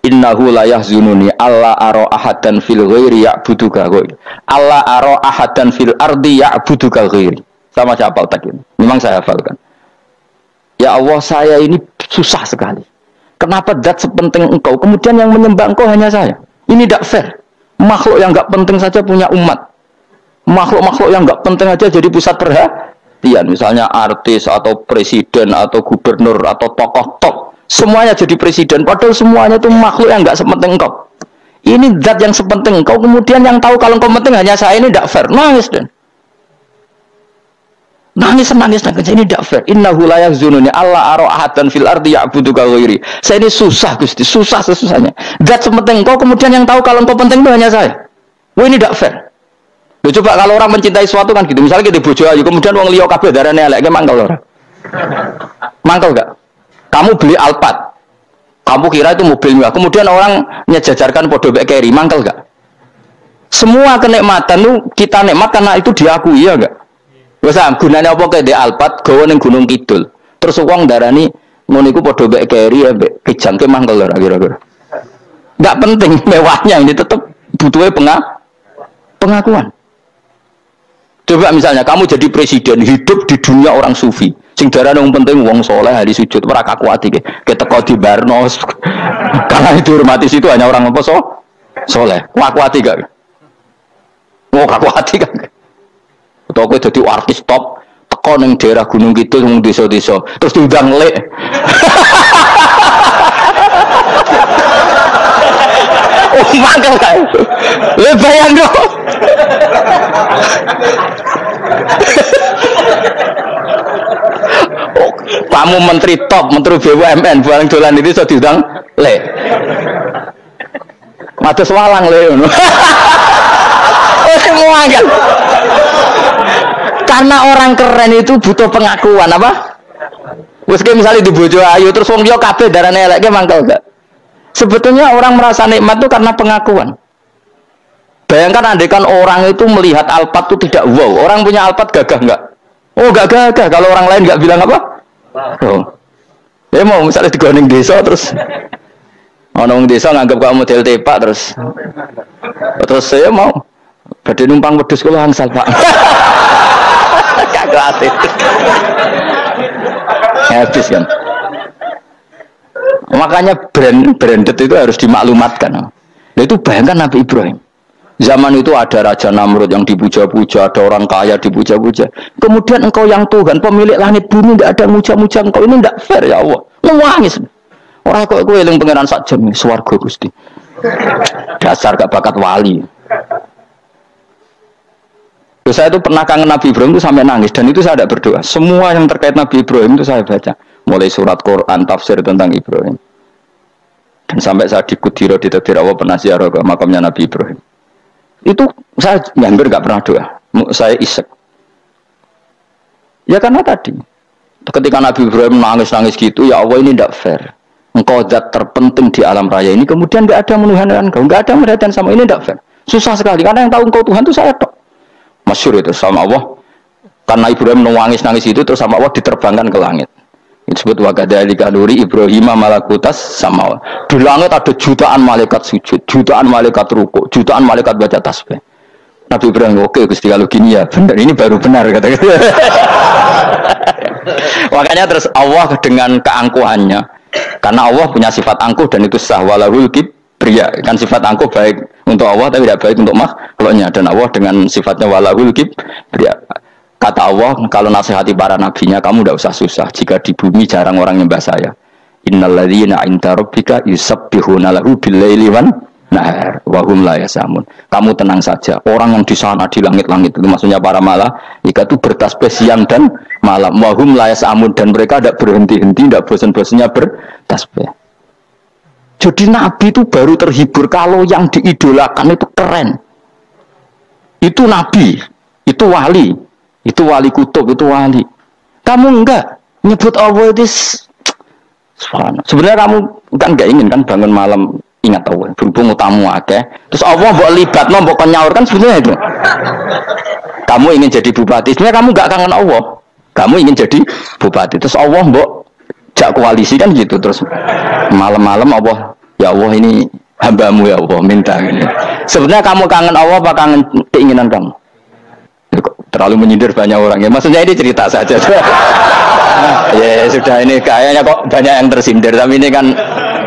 innahu la yahzununi alla ara ahadan fil ghairi ya'buduka ghairi. Alla ara ahadan fil ardi ya'buduka ghairi. Sama saya hafal tak ini. Memang saya hafalkan. Ya Allah, saya ini susah sekali. Kenapa zat sepenting engkau, kemudian yang menyembah engkau hanya saya? Ini tidak fair. Makhluk yang enggak penting saja punya umat. Makhluk-makhluk yang enggak penting aja jadi pusat perhatian, misalnya artis atau presiden atau gubernur atau tokoh top, semuanya jadi presiden, padahal semuanya itu makhluk yang enggak sepenting engkau. Ini zat yang sepenting engkau, kemudian yang tahu kalau engkau penting hanya saya, ini tidak fair. Nangis dan nangis ini tidak fair. Innahu la yahzununi alla ara ahadan fil ardi ya'buduka ghairi. Saya ini susah Gusti, susah sesusahnya. Zat sepenting engkau, kemudian yang tahu kalau engkau penting itu hanya saya. Wah, ini tidak fair. Loh, coba kalau orang mencintai sesuatu kan gitu. Misalnya kita bojo ayu, kemudian wong liya kabeh darane elek, mangkel ora? Mangkel enggak? Kamu beli Alphard. Kamu kira itu mobil mewah. Kemudian orang nyejajarkan podo mek keri, mangkel enggak? Semua kenikmatan itu kita nikmat karena itu diakui ya enggak? Wes gunane apa kaya di Alphard gawe ning Gunung Kidul. Terus wong darani ngono iku podo mek keri ambek kijangke mangkel ora kira-kira. Enggak penting mewahnya, ini tetap butuhnya pengakuan. Coba misalnya kamu jadi presiden, hidup di dunia orang sufi, sing darane wong penting wong soleh hari sujud ora kakuati ke teko di Barnos. Karena itu hormati situ hanya orang apa soleh. Kakuati gak? Mau kakuati gak? Atau kowe dadi artis top teko ning daerah Gunung Kidul wong desa-desa, terus diundang lek. Oh, mangkel kae. Le bayang dong. Oh, kamu menteri top, menteri BUMN, barang dolan itu iso diundang le. Matus walang le ngono. Oh, semua kan. Karena orang keren itu butuh pengakuan apa? Wes misalnya di bojo ayu terus wong liya kabeh darane elek mangkel gak? Sebetulnya orang merasa nikmat itu karena pengakuan. Bayangkan andaikan orang itu melihat Alphard itu tidak wow. Orang punya Alphard gagah enggak? Oh, enggak gagah. Kalau orang lain enggak bilang apa? Oh. Ya mau misalnya di Gunung desa terus Orang desa nganggap kok model tepak terus saya mau badhe numpang wedhus kula angsal Pak. Gak gratis. Habis kan. Makanya branded itu harus dimaklumatkan. Nah, itu bayangkan Nabi Ibrahim. Zaman itu ada Raja Namrud yang dipuja-puja, ada orang kaya dipuja-puja. Kemudian engkau yang Tuhan, pemilik langit bumi, tidak ada muja-muja engkau. Ini tidak fair ya Allah. Nangis. Orang kok kowe eling pangeran sak jam swarga Gusti. Dasar gak bakat wali. Terus saya itu pernah kangen Nabi Ibrahim itu sampai nangis dan itu saya tidak berdoa. Semua yang terkait Nabi Ibrahim itu saya baca. Mulai surat Quran, tafsir tentang Ibrahim. Dan sampai saya di Kudiro, di Tadbir Allah pernah ziarah ke makamnya Nabi Ibrahim. Itu saya hampir nggak pernah doa, saya isek. Ya karena tadi, ketika Nabi Ibrahim nangis-nangis gitu, ya Allah ini tidak fair. Engkau zat terpenting di alam raya ini, kemudian nggak ada menuhankan engkau, nggak ada merhatian sama ini tidak fair. Susah sekali, karena yang tahu engkau Tuhan itu saya tok. Masyhur itu sama Allah, karena Ibrahim nangis-nangis itu terus sama Allah diterbangkan ke langit. Disebut wakadzalika nuri Ibrahim malakutas sama. Di langit ada jutaan malaikat sujud, jutaan malaikat ruku, jutaan malaikat baca tasbih. Nabi Ibrahim, oke Gusti kalau gini ya benar, ini baru benar kata. Makanya terus Allah dengan keangkuhannya, karena Allah punya sifat angkuh dan itu sah walahul kibriya. Kan sifat angkuh baik untuk Allah tapi tidak baik untuk makhluknya, dan Allah dengan sifatnya walahul kibriya. Kata Allah, kalau nasihati para nabinya, kamu tidak usah susah. Jika di bumi jarang orang nyembah saya. Innalladzina 'inda rabbika yusabbihuna lahu bil-laili wan nahar wa hum la yasamun. Kamu tenang saja. Orang yang di sana di langit-langit itu maksudnya para malaikat itu bertasbih siang dan malam. Wa hum la yasamun, dan mereka tidak berhenti-henti, tidak bosan-bosannya bertasbih. Jadi nabi itu baru terhibur kalau yang diidolakan itu keren. Itu nabi, itu wali. Itu wali kutub, itu wali. Kamu enggak nyebut Allah itu sebenarnya kamu kan enggak ingin kan bangun malam ingat Allah, berhubung utamu akeh. Terus Allah mbok libatno, mbok nyaur kan sebenarnya itu. Kamu ingin jadi bupati, sebenarnya kamu enggak kangen Allah. Kamu ingin jadi bupati, terus Allah mbok jak koalisi kan gitu. Terus malam-malam Allah, ya Allah ini hambamu ya Allah, minta ini. Sebenarnya kamu kangen Allah apa kangen keinginan kamu? Terlalu menyindir banyak orang ya. Maksudnya ini cerita saja. Ya sudah, ini kayaknya kok banyak yang tersindir. Tapi ini kan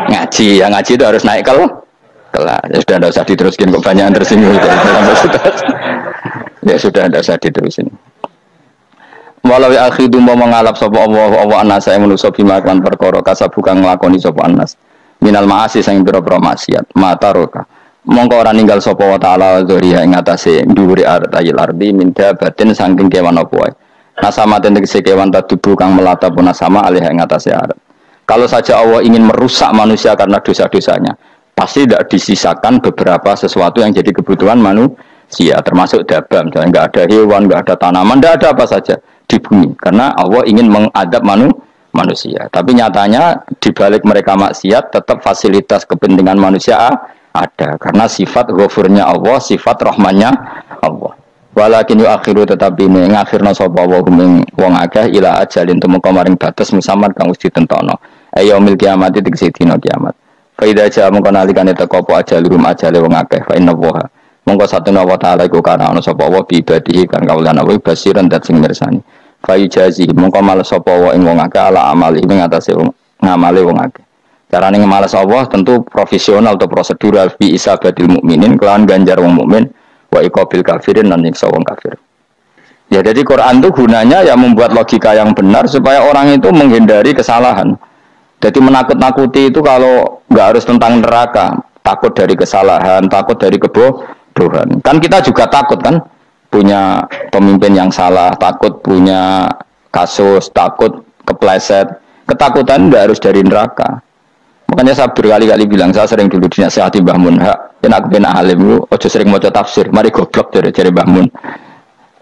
ngaji. Yang ngaji itu harus naik kelas. Ya sudah, tidak usah diteruskan. Kok banyak yang tersinggung. Ya sudah, tidak usah diterusin. Walau ya akhidu mau mengalap sapa Allah anas saya menuso bima kan perkara kasabukan nglakoni sapa anas. Minal ma'asi sing pira-pira maksiat. Mata roka. Mongko ora ninggal sapa wa ta'ala dzuriya ing atase dhuwure artayil ardi minda batin saking kewan apa wae. Nasama tegese kewan tadubu kang melata pun sama alih ing atase arat. Kalau saja Allah ingin merusak manusia karena dosa-dosanya, pasti tidak disisakan beberapa sesuatu yang jadi kebutuhan manusia, termasuk dabam. Jadi enggak ada hewan, enggak ada tanaman, enggak ada apa saja di bumi karena Allah ingin mengadab manusia. Tapi nyatanya di balik mereka maksiat tetap fasilitas kepentingan manusia ada, karena sifat ghafurnya Allah, sifat rahmannya Allah. Walakin yu akhiru tetapi mengakhirna sapa wa hum wong akeh ila ajalin temeka maring batas musamad kang wis ditentono. Yaumil kiamat tegese dina kiamat. Fa idza jaa mongko nalikane teka apa ajalurum ajale wong akeh fa inna wa mongko satuna wa ta'ala iku kana ana sapa wa bi ibadihi kang kawulan wa basiran dat sing mirsani. Fa yujazi mongko males sapa wa ing wong akeh ala amali ing atase ngamale wong akeh. Carane ngemales Allah tentu profesional atau prosedural bi isabatil mukminin kelawan ganjar wong mukmin wa iqabil kafirin lan nyiksa wong kafir. Ya jadi Quran itu gunanya ya membuat logika yang benar supaya orang itu menghindari kesalahan. Jadi menakut-nakuti itu kalau nggak harus tentang neraka, takut dari kesalahan, takut dari kebodohan. Kan kita juga takut kan punya pemimpin yang salah, takut punya kasus, takut kepleset. Ketakutan nggak harus dari neraka. Makanya saya berkali-kali bilang, saya sering dulu dinasihati Mbah Mun, yang aku kena alim lu, ojo sering maca tafsir, mari goblok dari Mbah Mun.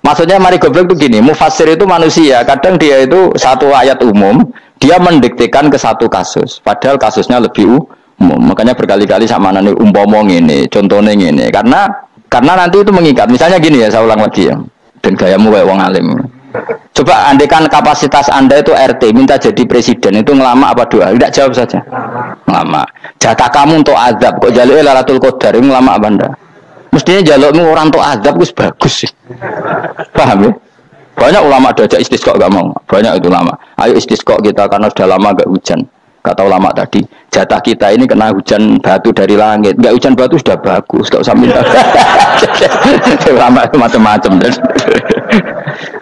Maksudnya mari goblok itu gini, mufassir itu manusia, kadang dia itu satu ayat umum, dia mendiktekan ke satu kasus, padahal kasusnya lebih umum. Makanya berkali-kali sama nani umpama ini, contohnya ini, karena nanti itu mengikat. Misalnya gini ya, saya ulang lagi ya, dan gayamu kayak wong alim. Coba andekan kapasitas Anda itu RT, minta jadi presiden, itu ngelama apa doa? Tidak, jawab saja. Ngelama. Jatah kamu untuk azab, kok jaluk Lailatul Qadar, itu ngelama apa Anda? Mestinya jalukmu orang untuk azab itu bagus sih. Paham ya? Banyak ulama diajak istisqa gak mau. Banyak itu ulama. Ayo istisqa kita karena sudah lama gak hujan. Kata ulama tadi, jatah kita ini kena hujan batu dari langit. Gak hujan batu sudah bagus, gak usah minta. Ulama itu macam-macam.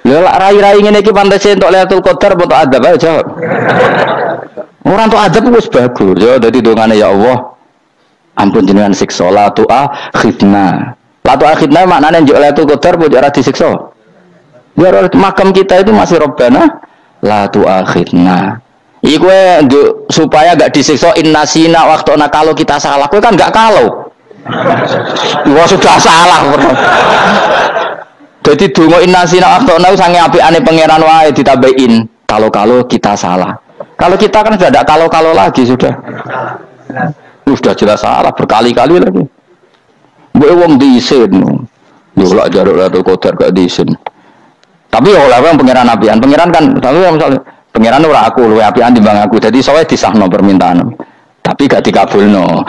Lah rai-rai ngene iki pantese entuk Lailatul Qadar apa entuk azab ayo jawab. Orang entuk azab wis bagus. Ya dadi dongane ya Allah. Ampun jenengan siksa la tu'akhidna. La tu'akhidna maknane njuk Lailatul Qadar mbok ora disiksa. Ya makam kita itu masih Rabbana la tu'akhidna. Iku supaya gak disiksa innasina waqtuna kalau kita salah. Kowe kan gak kalau. Wah sudah salah. Jadi donga innasina waqtuna sange apikane pangeran wae ditambahin kalau kita salah. Kalau kita kan sudah ada kalau lagi sudah. Sudah jelas salah berkali-kali lagi. Mbok wong diisin. Yo lak jaruk Lailatul Qadar gak diisin. Tapi ya oleh pangeran apian. Pangeran kan tapi misalnya pengiran ora aku, luwe apian timbang aku. Jadi soalnya disahno permintaan. Tapi gak dikabulno.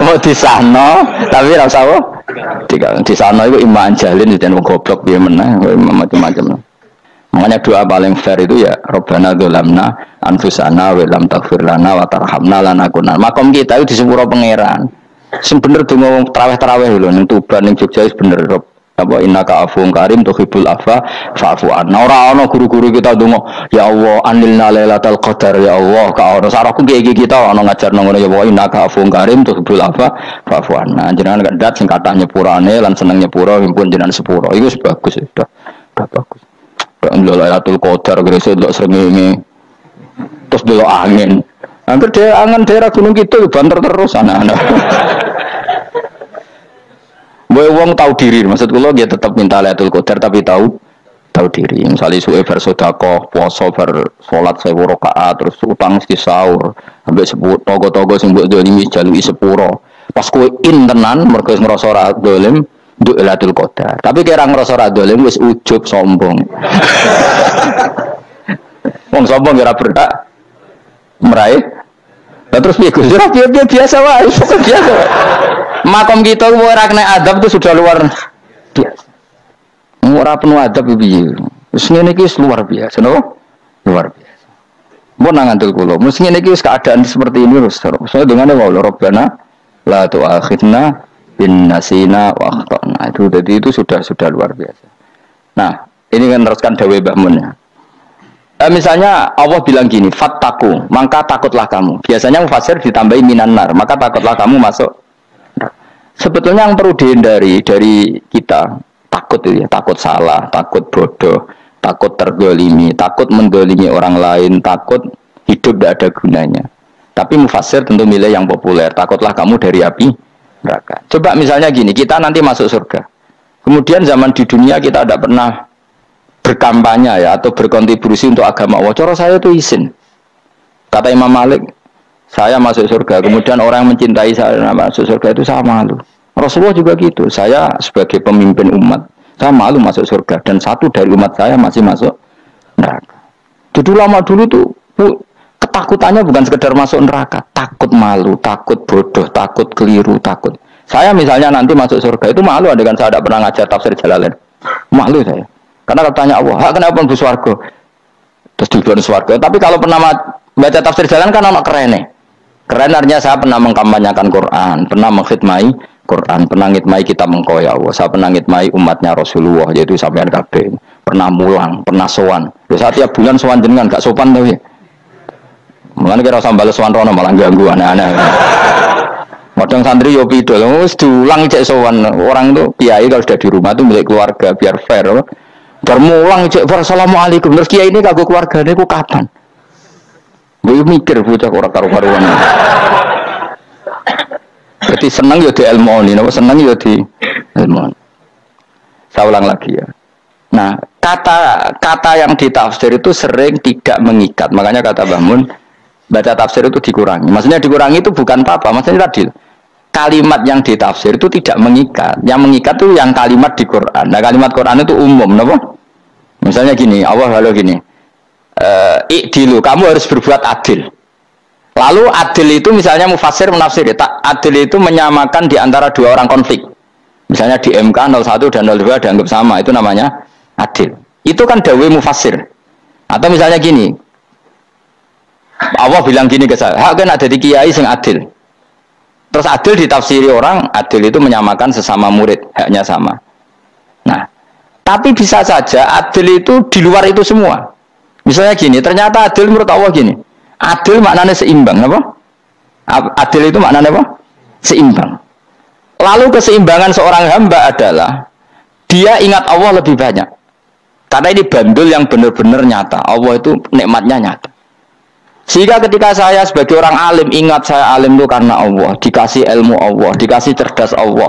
Mau disahno, tapi ora usah apa? Disahno iku iman jalin dan goblok piye meneh, macam-macam. Makanya doa paling fair itu ya Rabbana dzalamna anfusana wa lam taghfir lana wa tarhamna lanakunanna. Makom kita itu di sepuro pangeran. Sing bener donga tarawih-tarawih lho ning Tuban ning Jogja wis bener. Apa innaka afuwun karim tuhibbul afwa fa'fu anna. Ora ana guru-guru kita ndonga ya Allah anilna lailatul qadar ya Allah ka ono saraku iki kita ana ngajarno ngono ya Allah innaka afuwun karim tuhibbul afwa fa'fu anna. Jenengan kandat sing kathah nyepurane lan seneng nyepuro impun jenengan sepuro. Iku bagus sudah bagus. Kok lailatul qadar gresik ndelok srengenge. Terus ndelok angin. Hampir angin daerah Gunung Kidul banter terus anak-anak. Wong tahu diri, maksud kula dia tetap minta Lailatul Qadar tapi tahu diri. Misalnya suwe bar sedekah, puasa bar salat 1000 rakaat, terus utang mesti sahur, ambek sepuro togo-togo sing mbok dolimi jaluki sepuro. Pas kowe tenan mergo ngrasa ora dolim, nduk Lailatul Qadar. Tapi kira ngrasa ora dolim wis ujub sombong. Wong sombong ora berhak meraih. Lah terus piye Gus? Ora biasa wae, biasa. Makom kita ora kena adab itu sudah luar biasa. Ora penuh adab piye. Wis ngene iki luar biasa, no? Luar biasa. Mun nang ngandel kula, mesti ngene iki keadaan seperti ini terus. Soale dengane wa Rabbana la tu'akhidna in nasina wa akhtana. Itu jadi itu sudah luar biasa. Nah, ini kan teruskan dawuh Mbah Mun ya. Misalnya Allah bilang gini, fattaku, maka takutlah kamu. Biasanya mufasir ditambahi minan nar, maka takutlah kamu masuk. Sebetulnya yang perlu dihindari dari kita takut itu ya, takut salah, takut bodoh, takut tergolimi, takut mendolimi orang lain, takut hidup tidak ada gunanya. Tapi mufasir tentu milih yang populer, takutlah kamu dari api neraka. Coba misalnya gini, kita nanti masuk surga. Kemudian zaman di dunia kita tidak pernah berkampanye ya atau berkontribusi untuk agama Allah. Cara saya itu izin. Kata Imam Malik, saya masuk surga, kemudian orang yang mencintai saya masuk surga itu saya malu. Rasulullah juga gitu. Saya sebagai pemimpin umat, saya malu masuk surga dan satu dari umat saya masih masuk neraka. Jadi lama dulu tuh ketakutannya bukan sekedar masuk neraka, takut malu, takut bodoh, takut keliru, takut. Saya misalnya nanti masuk surga itu malu dengan saya tidak pernah ngajar tafsir Jalalain. Malu saya. Karena katanya Allah, kenapa pun swarga? Terus di luar swarga. Tapi kalau pernah baca tafsir Jalalain kan anak keren nih. Keren artinya saya pernah mengkampanyakan Quran, pernah mengkhidmai Quran, pernah ngitmai kitab engkau ya Allah. Saya pernah ngitmai umatnya Rasulullah, yaitu sampean kabeh. Pernah mulang, pernah sowan. Saya tiap bulan sowan jenengan gak sopan tau ya. Mulane kira sambal sowan rono malah ganggu aneh-aneh. Kadang santri yo pidol, wis diulang cek sowan. Orang tuh kiai kalau sudah di rumah tuh milik keluarga biar fair. Bermulang cek assalamualaikum. Terus kiai ini kagok keluargane ku kapan? Gue mikir bocah orang karu-karuan. Jadi senang ya di ilmu ini, senang ya di ilmu. Saya ulang lagi ya. Nah, kata yang ditafsir itu sering tidak mengikat. Makanya kata Mbah Mun, baca tafsir itu dikurangi. Maksudnya dikurangi itu bukan apa-apa. Maksudnya tadi, kalimat yang ditafsir itu tidak mengikat. Yang mengikat itu yang kalimat di Quran. Nah kalimat Quran itu umum, kenapa? Misalnya gini, Allah lalu gini, ikdilu, kamu harus berbuat adil. Lalu adil itu misalnya mufassir menafsir, adil itu menyamakan di antara dua orang konflik. Misalnya di MK 01 dan 02 dianggap sama, itu namanya adil. Itu kan dawai mufassir. Atau misalnya gini, Allah bilang gini ke saya, hak kan ada di kiai sing adil. Terus adil ditafsiri orang, adil itu menyamakan sesama murid, haknya sama. Nah, tapi bisa saja adil itu di luar itu semua. Misalnya gini, ternyata adil menurut Allah gini, adil maknanya seimbang, apa? Adil itu maknanya apa? Seimbang. Lalu keseimbangan seorang hamba adalah dia ingat Allah lebih banyak. Karena ini bandul yang benar-benar nyata. Allah itu nikmatnya nyata. Sehingga ketika saya sebagai orang alim ingat saya alim itu karena Allah, dikasih ilmu Allah, dikasih cerdas Allah,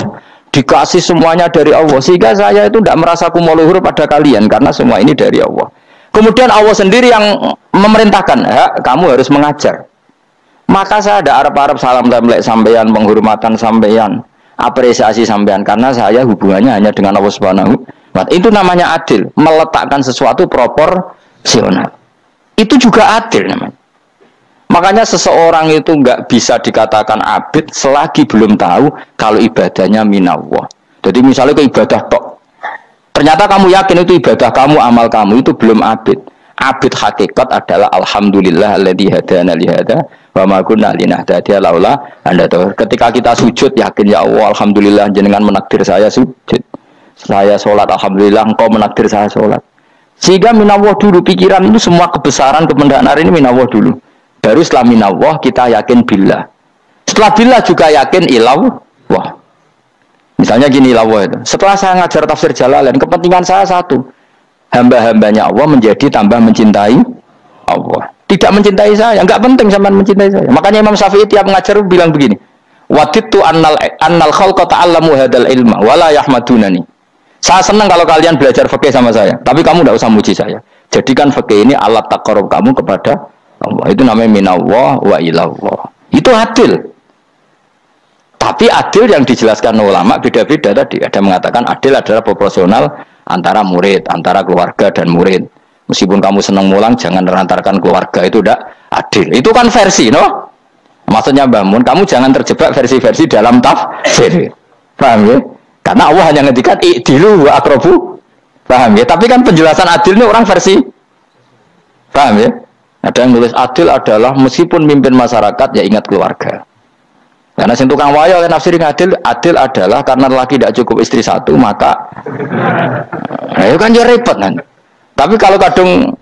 dikasih semuanya dari Allah. Sehingga saya itu tidak merasa kumuluhur pada kalian karena semua ini dari Allah. Kemudian Allah sendiri yang memerintahkan, kamu harus mengajar. Maka saya ada Arab-Arab salam templek sampeyan, penghormatan sampeyan, apresiasi sampeyan karena saya hubungannya hanya dengan Allah Subhanahu wa ta'ala. Itu namanya adil, meletakkan sesuatu proporsional. Itu juga adil namanya. Makanya seseorang itu nggak bisa dikatakan abid selagi belum tahu kalau ibadahnya minallah. Jadi misalnya ke ibadah tok, ternyata kamu yakin itu ibadah kamu, amal kamu itu belum abid. Abid hakikat adalah alhamdulillah alladzi hadana li hada wa ma kunna linahtadiya laula anda tahu. Ketika kita sujud yakin ya Allah alhamdulillah jenengan menakdir saya sujud. Saya sholat alhamdulillah engkau menakdir saya sholat. Sehingga minallah dulu pikiran itu semua kebesaran kebenaran ini minallah dulu. Baru setelah minallah kita yakin billah. Setelah billah juga yakin ilawah. Misalnya gini ilawah itu. Setelah saya ngajar tafsir Jalalain, kepentingan saya satu. Hamba-hambanya Allah menjadi tambah mencintai Allah. Tidak mencintai saya, enggak penting sampean mencintai saya. Makanya Imam Syafi'i tiap ngajar bilang begini. Wadittu annal khalqa ta'allamu hadal ilma wala yahmadunani. Saya senang kalau kalian belajar fikih sama saya, tapi kamu tidak usah muji saya. Jadikan fikih ini alat taqarrub kamu kepada Allah. Itu namanya minallah wa ilallah. Itu adil. Tapi adil yang dijelaskan ulama beda-beda tadi. Ada mengatakan adil adalah proporsional antara murid, antara keluarga dan murid. Meskipun kamu senang mulang, jangan merantarkan keluarga, itu tidak adil. Itu kan versi, no? Maksudnya Mbah Mun, kamu jangan terjebak versi-versi dalam tafsir. Paham ya? Karena Allah hanya ngendikan i'dilu wa aqrabu. Paham ya? Tapi kan penjelasan adil ini orang versi. Paham ya? Ada yang nulis adil adalah meskipun mimpin masyarakat ya ingat keluarga. Karena sing tukang wayo oleh nafsirin adil adalah karena laki tidak cukup istri satu maka itu kan ya repot kan. Tapi kalau kadung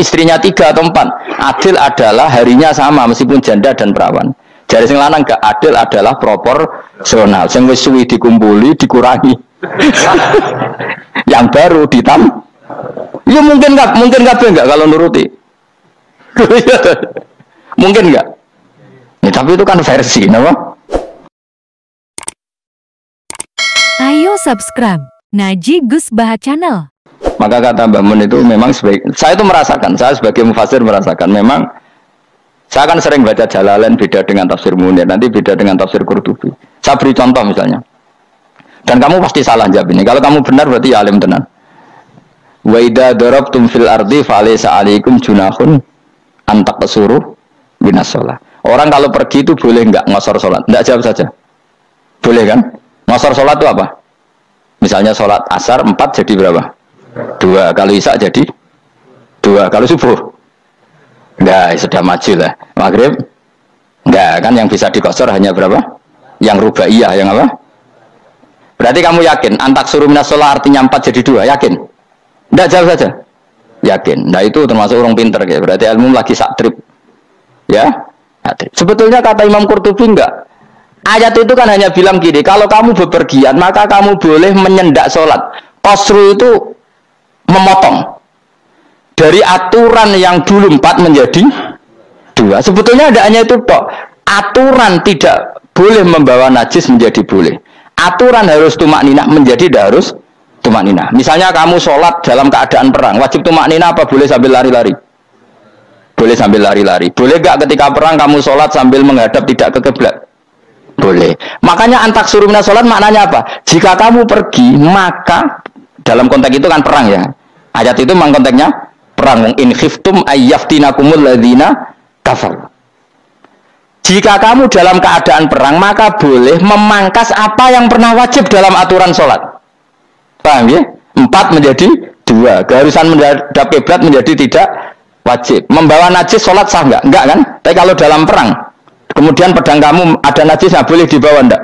istrinya 3 atau 4, adil adalah harinya sama meskipun janda dan perawan. Jadi sing lanang gak adil adalah proporsional. Sing wis suwi dikumpuli dikurangi. Yang baru ya mungkin nggak kalau nuruti. Mungkin nggak. Ya, tapi itu kan versi, nama. Ayo subscribe Ngaji Gus Baha Channel. Maka kata Mbah Mun itu memang saya itu merasakan, saya sebagai mufassir merasakan memang saya kan sering baca Jalalain beda dengan tafsir Munir, nanti beda dengan tafsir Qurtubi. Saya beri contoh misalnya. Dan kamu pasti salah jawab ini. Kalau kamu benar berarti ya alim tenan. Wa idza darabtum fil ardi falaysa 'alaikum junahun an taqsuru minas shalah. Orang kalau pergi itu boleh enggak ngosor salat? Enggak, jawab saja. Boleh kan? Ngosor salat itu apa? Misalnya salat asar 4 jadi berapa? 2. Kalau isya jadi 2. Kalau subuh? Enggak, sudah maju lah. Maghrib? Enggak, kan yang bisa dikosor hanya berapa? Yang rubaiyah, yang apa? Berarti kamu yakin antak suruh minas shalah artinya 4 jadi 2, yakin? Enggak, jawab saja. Yakin. Nah itu termasuk orang pinter ya. Berarti ilmu lagi sak trip. Ya. Sebetulnya kata Imam Qurtubi enggak. Ayat itu kan hanya bilang gini, kalau kamu bepergian maka kamu boleh menyendak sholat. Qasru itu memotong. Dari aturan yang dulu 4 menjadi 2. Sebetulnya tidak hanya itu tok. Aturan tidak boleh membawa najis menjadi boleh. Aturan harus tumakninah menjadi tidak harus tumakninah. Misalnya kamu sholat dalam keadaan perang, wajib tumakninah apa boleh sambil lari-lari? Boleh sambil lari-lari. Boleh gak ketika perang kamu sholat sambil menghadap tidak ke kiblat? boleh. Makanya antak suruh minas sholat maknanya apa? Jika kamu pergi, maka dalam konteks itu kan perang ya. Ayat itu memang konteksnya perang. In khiftum ayyaftinakumul ladzina kafar. Jika kamu dalam keadaan perang, maka boleh memangkas apa yang pernah wajib dalam aturan sholat. Paham ya? 4 menjadi 2. Keharusan menghadap kiblat menjadi tidak wajib. Membawa najis sholat sah enggak? Enggak kan? Tapi kalau dalam perang, kemudian pedang kamu ada najis, nggak boleh dibawa enggak?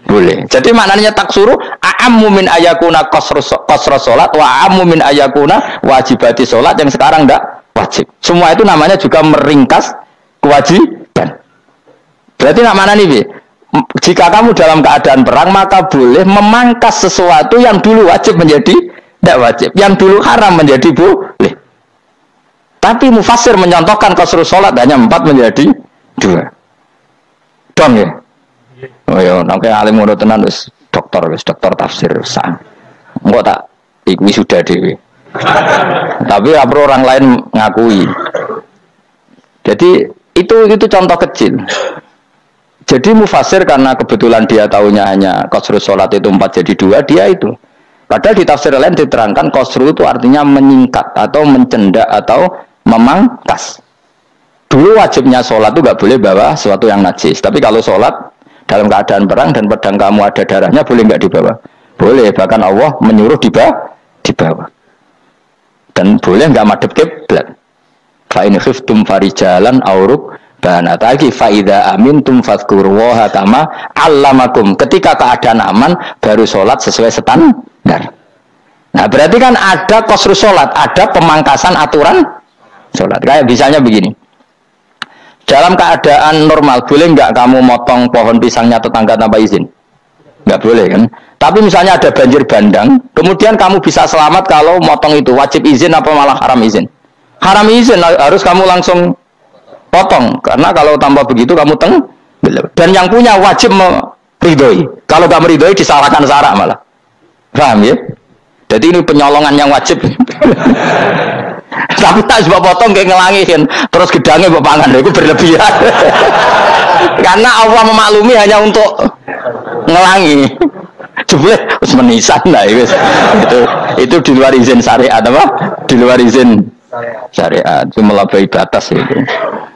Boleh. Jadi maknanya taksuru a'ammu min ayakuna qasra sholat wa a'ammu min ayakuna wajibati sholat yang sekarang enggak wajib. Semua itu namanya juga meringkas kewajiban. Berarti nak mana nih? Jika kamu dalam keadaan perang, maka boleh memangkas sesuatu yang dulu wajib menjadi tidak wajib, yang dulu haram menjadi boleh. Tapi mufassir menyontohkan qasrus sholat hanya 4 menjadi 2. Dong ya? Oh ya, nanti alim ngono tenan wis dokter tafsir sah. Enggak tak iki sudah dewe. Tapi apa orang lain ngakui. Jadi itu contoh kecil. Jadi mufassir karena kebetulan dia tahunya hanya qasrus sholat itu 4 jadi 2, dia itu. Padahal di tafsir lain diterangkan qasru itu artinya menyingkat atau mencendak atau memangkas. Dulu wajibnya sholat itu nggak boleh bawa sesuatu yang najis. Tapi kalau sholat dalam keadaan perang dan pedang kamu ada darahnya, boleh nggak dibawa? Boleh. Bahkan Allah menyuruh dibawa. Dan boleh nggak madhep kiblat. Fa in khiftum farijalan auruk banataki faida amintum fadhkurullaha kama allamakum. Ketika keadaan aman baru sholat sesuai standar. Nah berarti kan ada qasrus sholat, ada pemangkasan aturan sholat. Kayak misalnya begini, dalam keadaan normal boleh nggak kamu motong pohon pisangnya tetangga tanpa izin? Nggak boleh kan? Tapi misalnya ada banjir bandang, kemudian kamu bisa selamat kalau motong itu wajib izin apa malah haram izin? Haram izin, harus kamu langsung potong, karena kalau tanpa begitu kamu dan yang punya wajib meridhoi. Kalau nggak meridhoi disalahkan syarak malah. Paham ya? Jadi ini penyolongan yang wajib. Tapi tak sebab potong kayak ngelangihin, terus gedangnya bapak pangan, itu berlebihan. Karena Allah memaklumi hanya untuk ngelangi. Coba harus menisan lah itu di luar izin syariat apa? Di luar izin syariat, itu melampaui batas itu.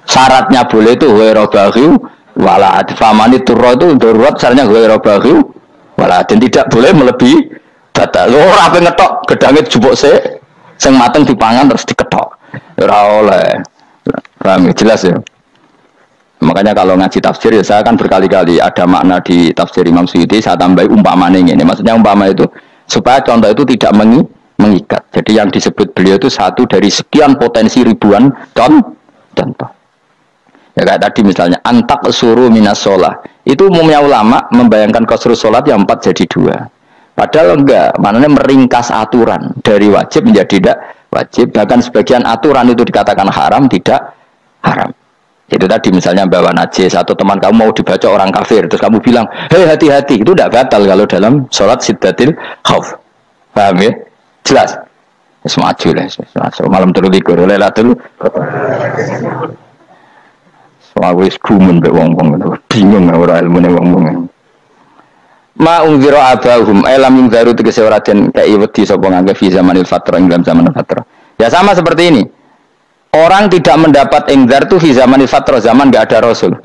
Syaratnya boleh itu wairobaghiu wala adfamani turro itu darurat syaratnya wairobaghiu wala dan tidak boleh melebihi batas. Ora ape ngetok gedangnya jupuk sing mateng dipangan terus diketok. Ora oleh. Paham jelas ya. Makanya kalau ngaji tafsir ya saya kan berkali-kali ada makna di tafsir Imam Suyuti saya tambahi umpamanya ini. Maksudnya umpama itu supaya contoh itu tidak mengikat. Jadi yang disebut beliau itu satu dari sekian potensi ribuan contoh. Ya kayak tadi misalnya antak suruh minas sholah. Itu umumnya ulama membayangkan qasrus sholat yang 4 jadi 2. Padahal enggak, maknanya meringkas aturan dari wajib menjadi tidak wajib. Bahkan sebagian aturan itu dikatakan haram, tidak haram. Itu tadi misalnya bawa najis atau teman kamu mau dibaca orang kafir, terus kamu bilang, hei hati-hati, itu tidak batal kalau dalam sholat siddatil khauf. Paham ya? Jelas? Semaju lah, malam terlikur, lelah dulu. Soalnya gumun be wong-wong itu bingung ora ilmune wong-wong. Ma unzira abahum alam yunzaru tegese ora den kei wedi sapa ngangge fi zamanil fatrah ing dalam zaman fatrah. Ya sama seperti ini. Orang tidak mendapat ingzar itu fi zamanil fatrah, zaman enggak ada rasul.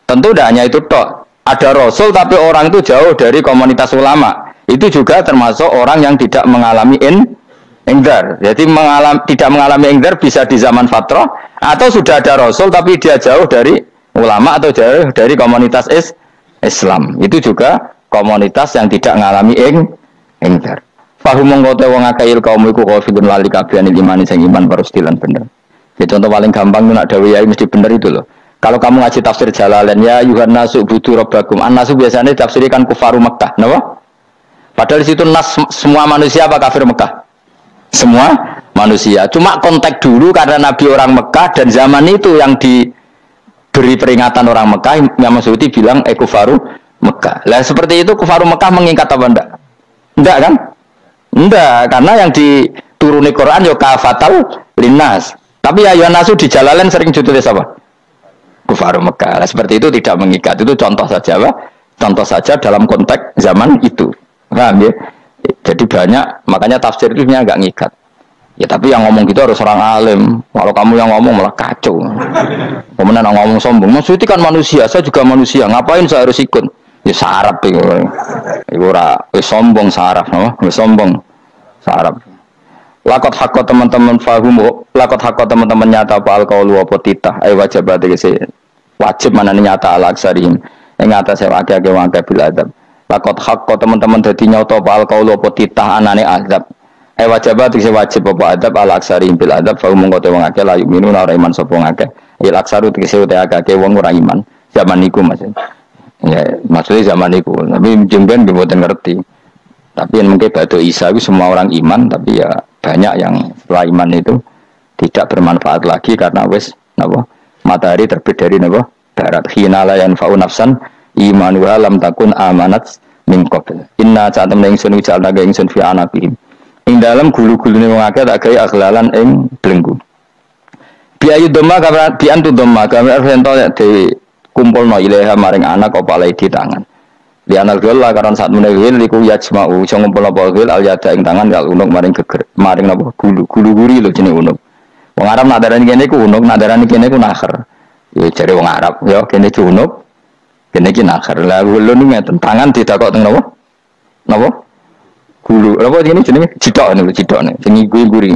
Tentu tidak hanya itu tok. Ada rasul tapi orang itu jauh dari komunitas ulama. Itu juga termasuk orang yang tidak mengalami ingzar. Jadi tidak mengalami ingzar bisa di zaman fatrah atau sudah ada rasul tapi dia jauh dari ulama atau jauh dari komunitas Islam. Itu juga komunitas yang tidak mengalami ingzar. Fahum mengkote wong akail kaum iku kafirun lali kabian iman sing iman parustilan bener. Ya, contoh paling gampang itu nak dawuh yai mesti bener itu loh. Kalau kamu ngaji tafsir Jalalain ya Yuhanna subudu rabbakum. An-nasu biasanya tafsirkan kufaru Makkah, napa? Padahal di situ nas semua manusia apa kafir Mekah? Semua manusia. Cuma konteks dulu karena Nabi orang Mekah dan zaman itu yang diberi peringatan orang Mekah, yang Suyuti bilang kufaru Mekah. Lah seperti itu kufaru Mekah mengikat apa enggak? Enggak kan? Enggak, karena yang dituruni Quran yo kafatal linnas. Tapi ya nasu di Jalalain sering ditulis apa? Kufaru Mekah. Lah seperti itu tidak mengikat. Itu contoh saja, Pak. Contoh saja dalam konteks zaman itu. Paham ya? Jadi banyak, makanya tafsir itu agak ngikat. Ya tapi yang ngomong gitu harus orang alim. Kalau kamu yang ngomong malah kacau. Kemudian ngomong sombong. Maksudnya kan manusia, saya juga manusia. Ngapain saya harus ikut? Ya sarap itu. Iku ora sombong sarap, no? Sombong sarap. Lakot hakot teman-teman fahum, lakot hakot teman-teman nyata apa alkaulu apa titah. Wajib berarti wajib mana nyata al-aksarim. Yang atas saya wakil bil adab. Lakot hakot teman-teman dadi nyata apa alkaulu apa titah anane azab. Wajib berarti wajib apa adab al-aksarim bil adab. Fahum mengkote wong akeh layu minun ora iman sapa ngakeh. Il aksaru tegese utek akeh wong ora iman. Zaman niku Mas. Ya, maksudnya zaman itu, tapi jemben mboten ngerti. Tapi yang mungkin batu Isa itu semua orang iman, tapi ya banyak yang setelah iman itu tidak bermanfaat lagi karena wis napa matahari terbit dari napa barat. Khina la yanfa'u nafsan imanuha lam takun amanat min qabl. Inna sa'atam ingsun jalna ga ingsun fi anaqihim. Ing dalem gulu-gulune wong akeh tak gawe aghlalan ing belenggu. Biayu dhamma kamar biantu dhamma kamar ento de kumpulno ilaha maring anak apa alai di tangan. Li anal gula karon saat menewil liku yajma'u iso ngumpulno apa wil al yada ing tangan kal unuk maring geger maring napa gulu-guri lho jenenge unuk. Wong Arab nak darani kene ku unuk, nak darani kene ku nakher. Ya jare wong Arab, ya kene ku unuk, kene iki nakher. Lah gulu niku ngeten tangan didakok teng napa? Napa? Gulu. Apa jenenge cidok niku cidokne. Sing guri-guri.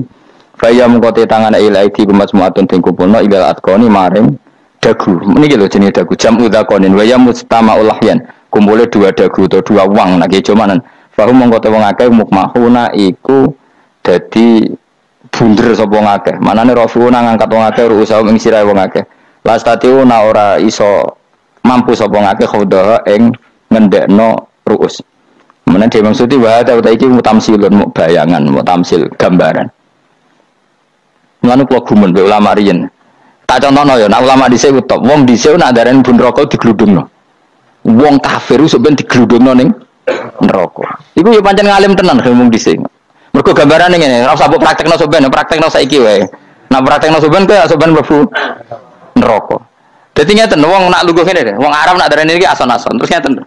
Faya mengkote tangan ilaiti kumasmuatun ting kumpulno ilal atqani maring dagu, ini gitu jenis dagu jam udhakonin waya mustama'ul lahyan kumpulnya dua dagu atau dua wang lagi cumanan fahum mengkota wong akeh mukmahuna iku dadi bunder sapa wong akeh manane rafiuna ngangkat wong akeh ru'usahum ing sirahe wong akeh lastatiuna ora iso mampu sapa wong akeh khodaha ing ngendekno ru'us menawa dhewe maksudi wa ta iki mutamsilun bayangan mutamsil gambaran ngono kula gumun be ulama riyen. Tak contohno ya, nak ulama dhisik utop. Wong dhisik nak darani bun neraka digludungno. Wong kafir iso ben digludungno ning neraka. Iku ya pancen ngalim tenan wong dhisik. Mergo gambarane ngene, ora usah mbok praktekno sampean, praktekno saiki wae. Nak praktekno sampean kowe sampean mlebu neraka. Dadi ngeten wong nak lungguh ngene, wong Arab nak darani iki ason-ason. Terus ngeten.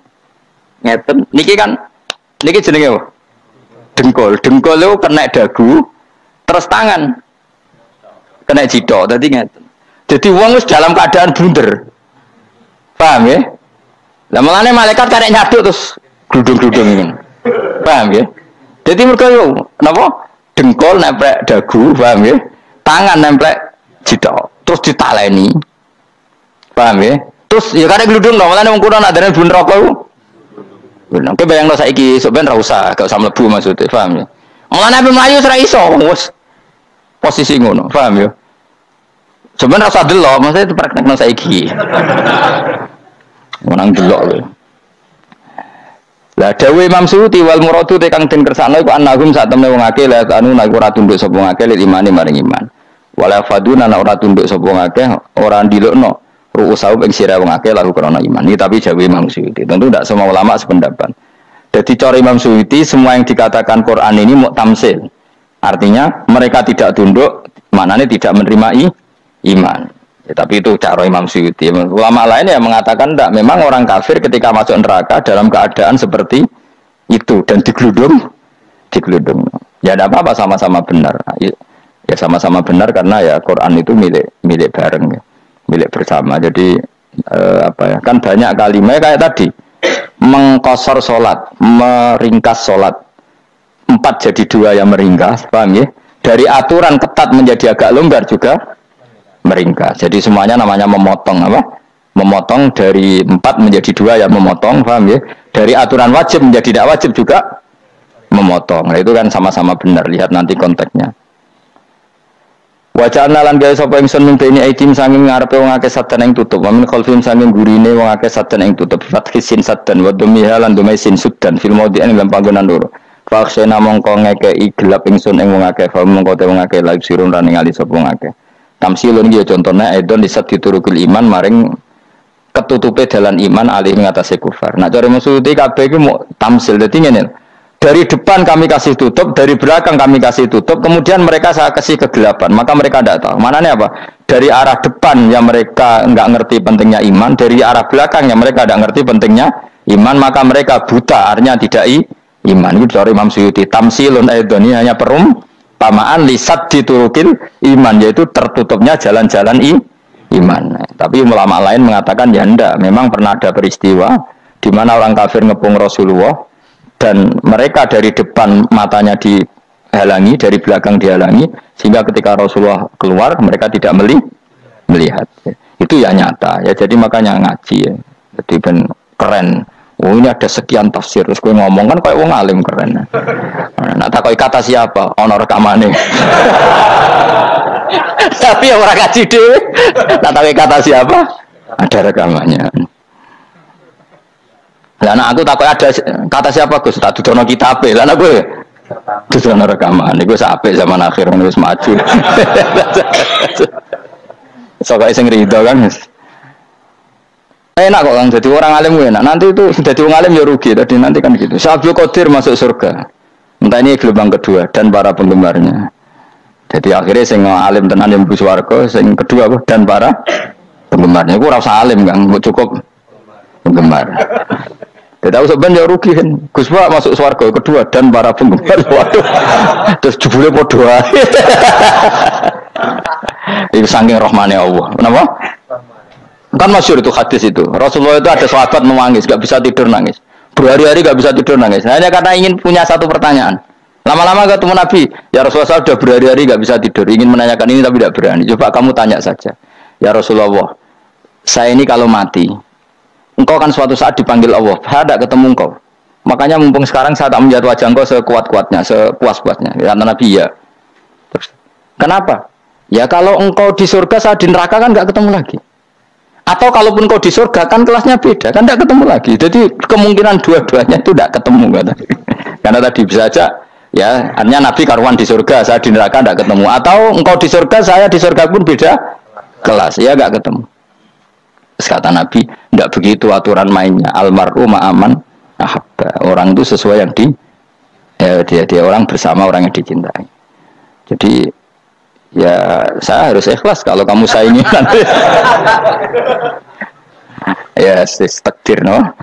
Ngeten. Niki jenenge apa? Dengkul. Dengkul itu kena dagu, terus tangan kena cidok. Dadi ngeten. Jadi wong wis dalam keadaan blunder. Paham ya? Lah mulane malaikat karek nyaduk terus gludung-gludung ini. Paham ya? Jadi mereka yo napa? Dengkul nempel dagu, paham ya? Tangan nempel jidok, terus ditaleni. Paham ya? Terus ya karek gludung lho, mulane wong kuno nak darane bun neraka ku. Bener. Kowe bayangno saiki sok ben ra usah, gak usah mlebu maksudnya, paham ya? Mulane ape mlayu ora iso, wis posisi ngono, paham ya? Sebenarnya rasa delok, maksudnya itu prakteknya saiki. Menang delok lho. Lah dawuh Imam Suyuti wal muradu te kang den kersakno iku annahum sak temne wong akeh la anu nek ora tunduk sapa wong akeh imane maring iman. Wala faduna nek ora tunduk sapa wong akeh ora ndilukno ru'usau ing sira wong akeh lalu krana iman. Ini tapi dawuh Imam Suyuti. Tentu tidak semua ulama sependapat. Jadi cara Imam Suyuti semua yang dikatakan Quran ini muktamsil. Artinya mereka tidak tunduk, maknanya tidak menerima iman. Ya, tapi itu cara Imam Suyuti. Ulama lain yang mengatakan tidak. Memang orang kafir ketika masuk neraka dalam keadaan seperti itu dan digeludung. Ya tidak apa-apa, sama-sama benar. Ya sama-sama benar karena ya Quran itu milik bareng, ya. Milik bersama. Jadi kan banyak kalimat kayak tadi mengkosor sholat, meringkas sholat 4 jadi 2 yang meringkas, paham ya? Dari aturan ketat menjadi agak longgar juga meringkas. Jadi semuanya namanya memotong apa? Memotong dari 4 menjadi 2 yang memotong, paham ya? Dari aturan wajib menjadi tidak wajib juga memotong. Nah, itu kan sama-sama benar. Lihat nanti konteksnya. Wajahna lan gawe sapa ingsun mimpeni aitim sanging ngarepe wong akeh sadan ing tutup. Wa min khalfihim sanging gurine wong akeh sadan ing tutup. Fathisin sadan wa dumiha lan dumai sin sudan fil mawdi'in lan panggonan loro. Faksena mongko ngekeki gelap ingsun ing wong akeh, fa mongko te wong akeh laib sirun lan ningali sapa wong akeh. Tamsilun iki contone edon disat diturukul iman maring ketutupe dalan iman alih ngatasé kufar. Nah cara maksudé kabeh iki mau tamsil dadi ngene. Dari depan kami kasih tutup, dari belakang kami kasih tutup, kemudian mereka saya kasih kegelapan, maka mereka tidak tahu. Mananya apa? Dari arah depan yang mereka nggak ngerti pentingnya iman, dari arah belakang yang mereka tidak ngerti pentingnya iman maka mereka buta, artinya tidak iman. Itu dari Imam Suyuti. Tamsilun aidoni hanya perumpamaan lisat diturukil iman, yaitu tertutupnya jalan-jalan iman. Tapi ulama lain mengatakan ya enggak, memang pernah ada peristiwa di mana orang kafir ngepung Rasulullah dan mereka dari depan matanya dihalangi, dari belakang dihalangi, sehingga ketika Rasulullah keluar mereka tidak melihat. Itu ya nyata ya, jadi makanya ngaji ya. Jadi ben keren. Oh ini ada sekian tafsir, terus gue ngomong kan kayak wong alim keren. Nah tak kata siapa? Ono rekamane. Tapi orang ngaji dhewe. Tak tahu kata siapa? Ada rekamannya. Lah anak aku takut ada kata siapa Gus? Tak dudono kitabe. Lah anak gue dudono rekaman. Iku sampai zaman akhir wis maju. Soalnya sing rido kan. Enak kok kan jadi orang alim enak. Nanti itu jadi orang alim ya rugi. Tadi nanti kan gitu. Syabul Qadir masuk surga. Entah ini gelombang kedua dan para penggemarnya. Jadi akhirnya sing alim tenan yang mlebu swarga, sing kedua apa dan para penggemarnya. Iku ora usah alim kan, cukup penggemar. Tidak usah ben ya rugi kan. Gus Pak masuk swarga kedua dan para penggemar. Waduh. Terus jebule padha ae. Itu saking rahmane Allah. Kenapa? Kan masyhur itu hadis itu. Rasulullah itu ada sahabat menangis, enggak bisa tidur nangis. Berhari-hari enggak bisa tidur nangis. Hanya karena ingin punya satu pertanyaan. Lama-lama ketemu Nabi, ya Rasulullah sudah berhari-hari enggak bisa tidur, ingin menanyakan ini tapi tidak berani. Coba kamu tanya saja. Ya Rasulullah, saya ini kalau mati, engkau kan suatu saat dipanggil Allah, saya tidak ketemu engkau. Makanya mumpung sekarang saya tak melihat wajah engkau sekuat-kuatnya, sepuas-puasnya. Ya Nabi ya. Terus, kenapa? Ya kalau engkau di surga, saya di neraka kan enggak ketemu lagi. Atau kalaupun engkau di surga kan kelasnya beda, kan enggak ketemu lagi. Jadi kemungkinan dua-duanya itu enggak ketemu kata. Karena tadi bisa aja ya, artinya Nabi karuan di surga, saya di neraka enggak ketemu. Atau engkau di surga, saya di surga pun beda kelas, ya enggak ketemu. Terus kata Nabi, enggak begitu aturan mainnya. Almar'u ma'aman ahabba. Orang itu sesuai yang dia orang bersama orang yang dicintai. Jadi ya saya harus ikhlas kalau kamu saingi nanti. Ya takdir no.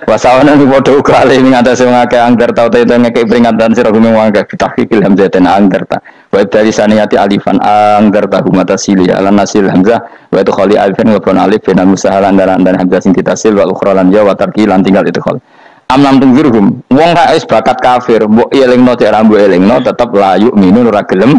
Wasawana ni bodoh kali ini ada semua ke anggar tahu tahu ngekei peringatan sira gumeng wangga bitahqiqil hamzatin anggar ta. Wa dari saniyati alifan anggar ta humata sili ala nasil hamzah wa itu khali alifan wa pun alif dan musahalan dan hamzah sing ditasil wa ukhra lan ya wa tarqilan tinggal itu khali. Amlam tungzirhum wong ra wis bakat kafir mbok elingno cek ra mbok elingno tetep layu minun ora gelem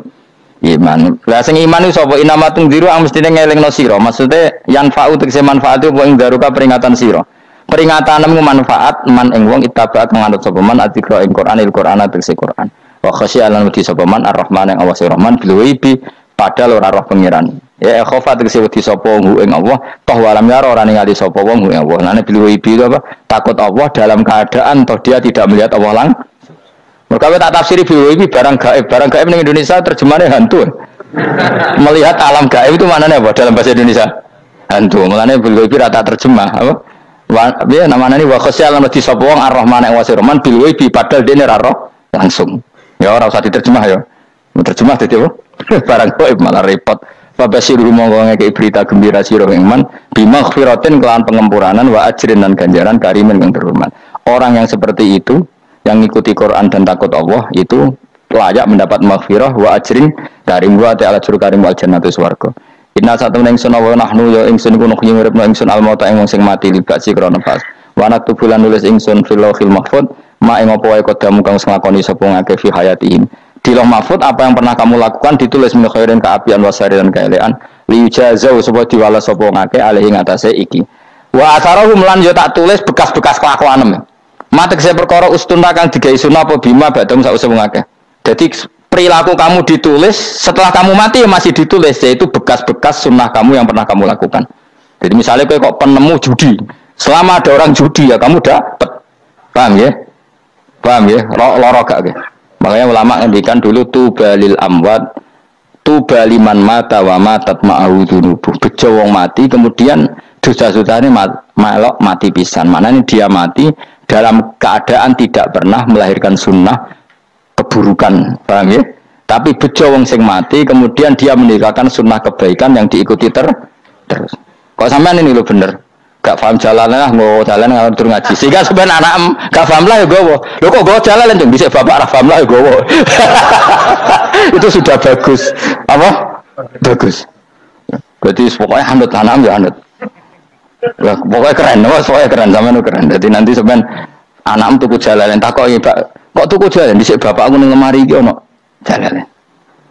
iman. Lah sing iman iku sapa inamatun dziru mestine ngelingno sira. Maksude yan fa'u tegese manfaat iku ing daruka peringatan sira. Peringatanmu manfaat man ing wong ittaba kang nganut sapa man adzikra ing Qur'anil Qur'an tegese Qur'an. Wa khasyi'alan wedi sapa man ar-Rahman ing Allah Rahman bil ghaibi padahal ora roh pengiran. Ya khofa tegese wedi sapa ing Allah toh walam yara ora ningali sapa wong ing Allah. Nane bil ghaibi itu apa? Takut Allah dalam keadaan toh dia tidak melihat Allah langsung. Mereka tak tafsiri biologi barang gaib di Indonesia terjemahannya hantu. Melihat alam gaib itu maknanya apa dalam bahasa Indonesia? Hantu. Maknanya biologi rata terjemah apa? Ya namanya ini wa khasyal lan disapa wong ar-Rahman wa Rahman biologi padahal dene ra roh langsung. Ya ora usah diterjemah ya. Terjemah dadi apa? Barang gaib malah repot. Fabasyiru monggo ngekeki berita gembira sira ing man bimaghfiratin kelawan pengempuranan wa ajrin dan ganjaran karimin yang terhormat. Orang yang seperti itu yang mengikuti Quran dan takut Allah itu layak mendapat maghfirah wa ajrin karim wa ta'ala juru karim wal jannatu swarga. Inna satu ingsun wa nahnu ya ingsun iku nuhyi uripna ingsun al mauta ing wong sing mati libasi krana pas. Wa naktubulan nulis ingsun fil lauhil mahfuz ma ing apa wae kodamu kang nglakoni sapa ngake fi hayatihim. Di lauh mahfuz apa yang pernah kamu lakukan ditulis min khairin kaapian wa sariran kaelean li jazau sapa diwales sapa ngake alih ing atase iki. Wa atharahum lan yo tak tulis bekas-bekas kelakuanem. Matek saya perkara ustuna kang digawe sunah apa bima badhe sak usah ngakeh. Jadi perilaku kamu ditulis setelah kamu mati masih ditulis, yaitu bekas-bekas sunnah kamu yang pernah kamu lakukan. Jadi misalnya kok penemu judi, selama ada orang judi ya kamu dapat, paham ya? Paham ya? Loro gak? Makanya ulama ngendikan dulu tubalil amwat, tubaliman mata wa matat ma'ahu dunubuh. Bejo wong mati kemudian dosa-dosane melok mati pisan. Maknanya dia mati dalam keadaan tidak pernah melahirkan sunnah keburukan, paham ya? Tapi bejo wong sing mati kemudian dia meninggalkan sunnah kebaikan yang diikuti terus. Kok sampean ini lo bener? gak paham jalan lah, mau jalan ngalor turun ngaji. Sehingga sebenarnya anak gak paham lah ya gowo. Lo kok gowo jalan dong bisa bapak paham lah ya gowo. Itu sudah bagus. Apa? Bagus. Berarti pokoknya anut anak ya anut. Lah pokoknya keren, pokoknya keren sama nu keren. Jadi nanti sebenarnya anak tuku jalan takok iki, Pak. Kok tuku jalan dhisik bapak aku ning lemari iki ono jalan.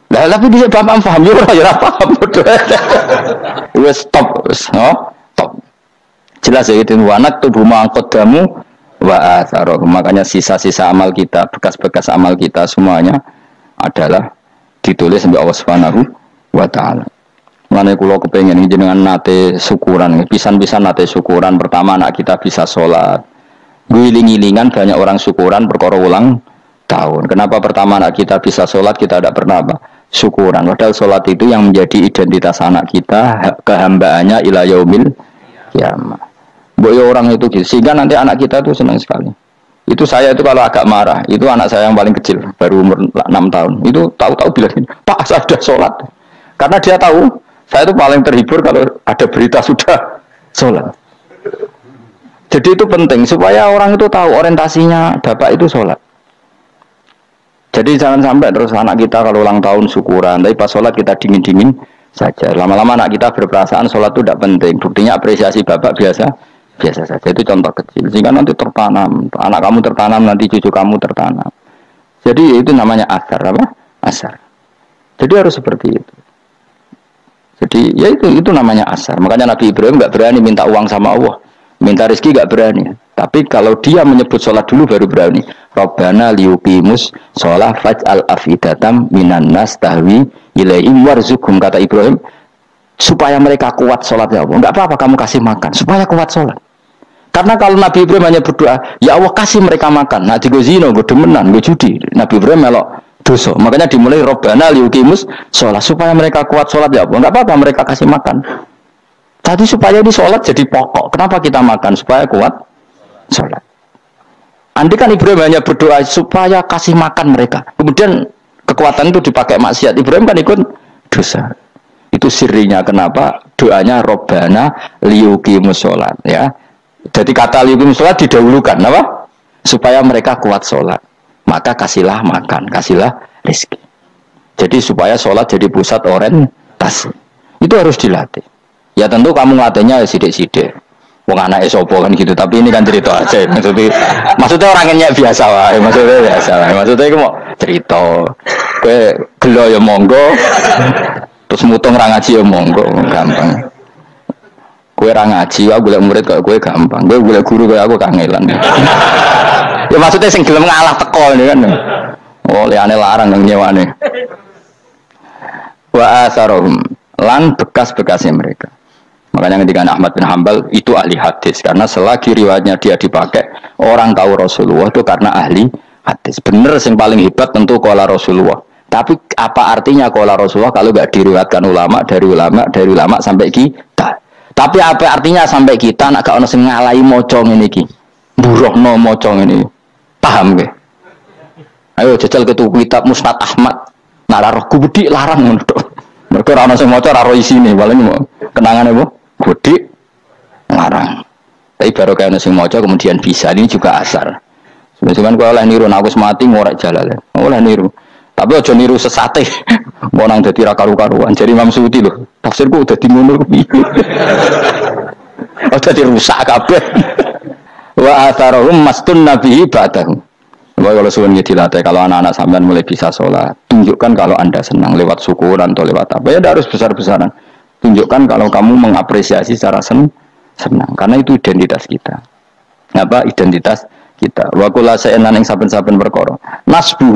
Lah tapi dhisik bapak paham yo ora paham. Wes stop, stop. Jelas ya itu anak tubuh mangkot damu wa atharoh. Makanya sisa-sisa amal kita, bekas-bekas amal kita semuanya adalah ditulis sampai Allah Subhanahu wa taala. Mane kula kepengin jenengan nate syukuran, pisan-pisan nate syukuran. Pertama anak kita bisa sholat. Guling-gilingan banyak orang syukuran perkara ulang tahun. Kenapa pertama anak kita bisa sholat, kita tidak pernah apa? Syukuran. Padahal sholat itu yang menjadi identitas anak kita, kehambaannya ila yaumil kiamah. Boyo orang itu gitu. Sehingga nanti anak kita itu senang sekali. Itu saya itu kalau agak marah, itu anak saya yang paling kecil, baru umur 6 tahun. Itu tahu-tahu bilang, "Pak, saya sudah sholat." Karena dia tahu, saya itu paling terhibur kalau ada berita sudah sholat. Jadi itu penting, supaya orang itu tahu orientasinya bapak itu sholat. Jadi jangan sampai terus anak kita kalau ulang tahun syukuran, tapi pas sholat kita dingin-dingin saja. Lama-lama anak kita berperasaan sholat itu tidak penting. Buktinya apresiasi bapak biasa saja. Itu contoh kecil. Sehingga nanti tertanam, anak kamu tertanam, nanti cucu kamu tertanam. Jadi itu namanya asar, apa? Asar. Jadi harus seperti itu. Jadi ya itu namanya asar. Makanya Nabi Ibrahim nggak berani minta uang sama Allah, minta rezeki nggak berani. Tapi kalau dia menyebut sholat dulu baru berani. Rabbana liyuqimus sholat faj'al afidatam minan nas tahwi ilaihim warzuqhum, kata Ibrahim, supaya mereka kuat sholat ya Allah. Enggak apa-apa kamu kasih makan supaya kuat sholat. Karena kalau Nabi Ibrahim hanya berdoa, ya Allah kasih mereka makan. Nah di zina, gue demenan, gue judi. Nabi Ibrahim melok dosa. Makanya dimulai Rabbana liyuqimus sholat supaya mereka kuat sholat ya Allah. Enggak apa-apa mereka kasih makan. Tadi supaya di sholat jadi pokok. Kenapa kita makan? Supaya kuat sholat. Andai kan Ibrahim hanya berdoa supaya kasih makan mereka, kemudian kekuatan itu dipakai maksiat, Ibrahim kan ikut dosa. Itu sirinya kenapa doanya Robbana liyuqimus sholat, ya. Jadi kata liyuqimus sholat didahulukan, apa? Supaya mereka kuat sholat. Maka kasihlah makan, kasihlah rezeki. Jadi supaya sholat jadi pusat orientasi. Itu harus dilatih. Ya tentu kamu ngelatihnya sidik-sidik. Wong anake sapa kan gitu, tapi ini kan cerita aja. Maksudnya orangnya biasa wae, maksudnya iku mau cerita. Kowe gelo ya monggo. Terus mutung ra ngaji ya monggo, gampang. Kowe ra ngaji, aku golek murid kok kowe gampang. Kowe golek guru kaya aku kangelan. Ya maksudnya sing gelem ngalah teko ini kan. Oh, liyane larang nang nyewane. Wa asarum lan bekas-bekasnya mereka. Makanya ketika Ahmad bin Hanbal itu ahli hadis, karena selagi riwayatnya dia dipakai orang tahu Rasulullah itu karena ahli hadis. Bener yang paling hebat tentu qala Rasulullah. Tapi apa artinya qala Rasulullah kalau nggak diriwayatkan dari ulama sampai kita? Tapi apa artinya sampai kita nak gak ono sing ngalahi maca ngene iki. Buruhno maca ngene. Paham nggih? Ayo jajal ketu kitab Musnad Ahmad. Nak ora roh gudi larang ngono to. Mergo ora ono sing maca ora ro isine, paling kenangane apa? Gede larang. Tapi baru kayak nasi mojo kemudian bisa, ini juga asar. Sebenarnya kalau oleh niru, aku mati ngorek jalan. Oleh niru. Tapi aja niru sesate. Mau nang dadi ra karu-karuan. Jadi Imam Suyuti loh. Tafsirku udah ngono kuwi. Udah dirusak kabeh. Wa atharahum mastun nabihi ba'dahu. Kalau suwun dilatih, kalau anak-anak sampean mulai bisa sholat, tunjukkan kalau Anda senang lewat syukuran atau lewat apa. Ya harus besar-besaran. Tunjukkan kalau kamu mengapresiasi secara senang, karena itu identitas kita. Apa identitas kita? Wa kullu shay'in ing saben-saben perkara nasbuh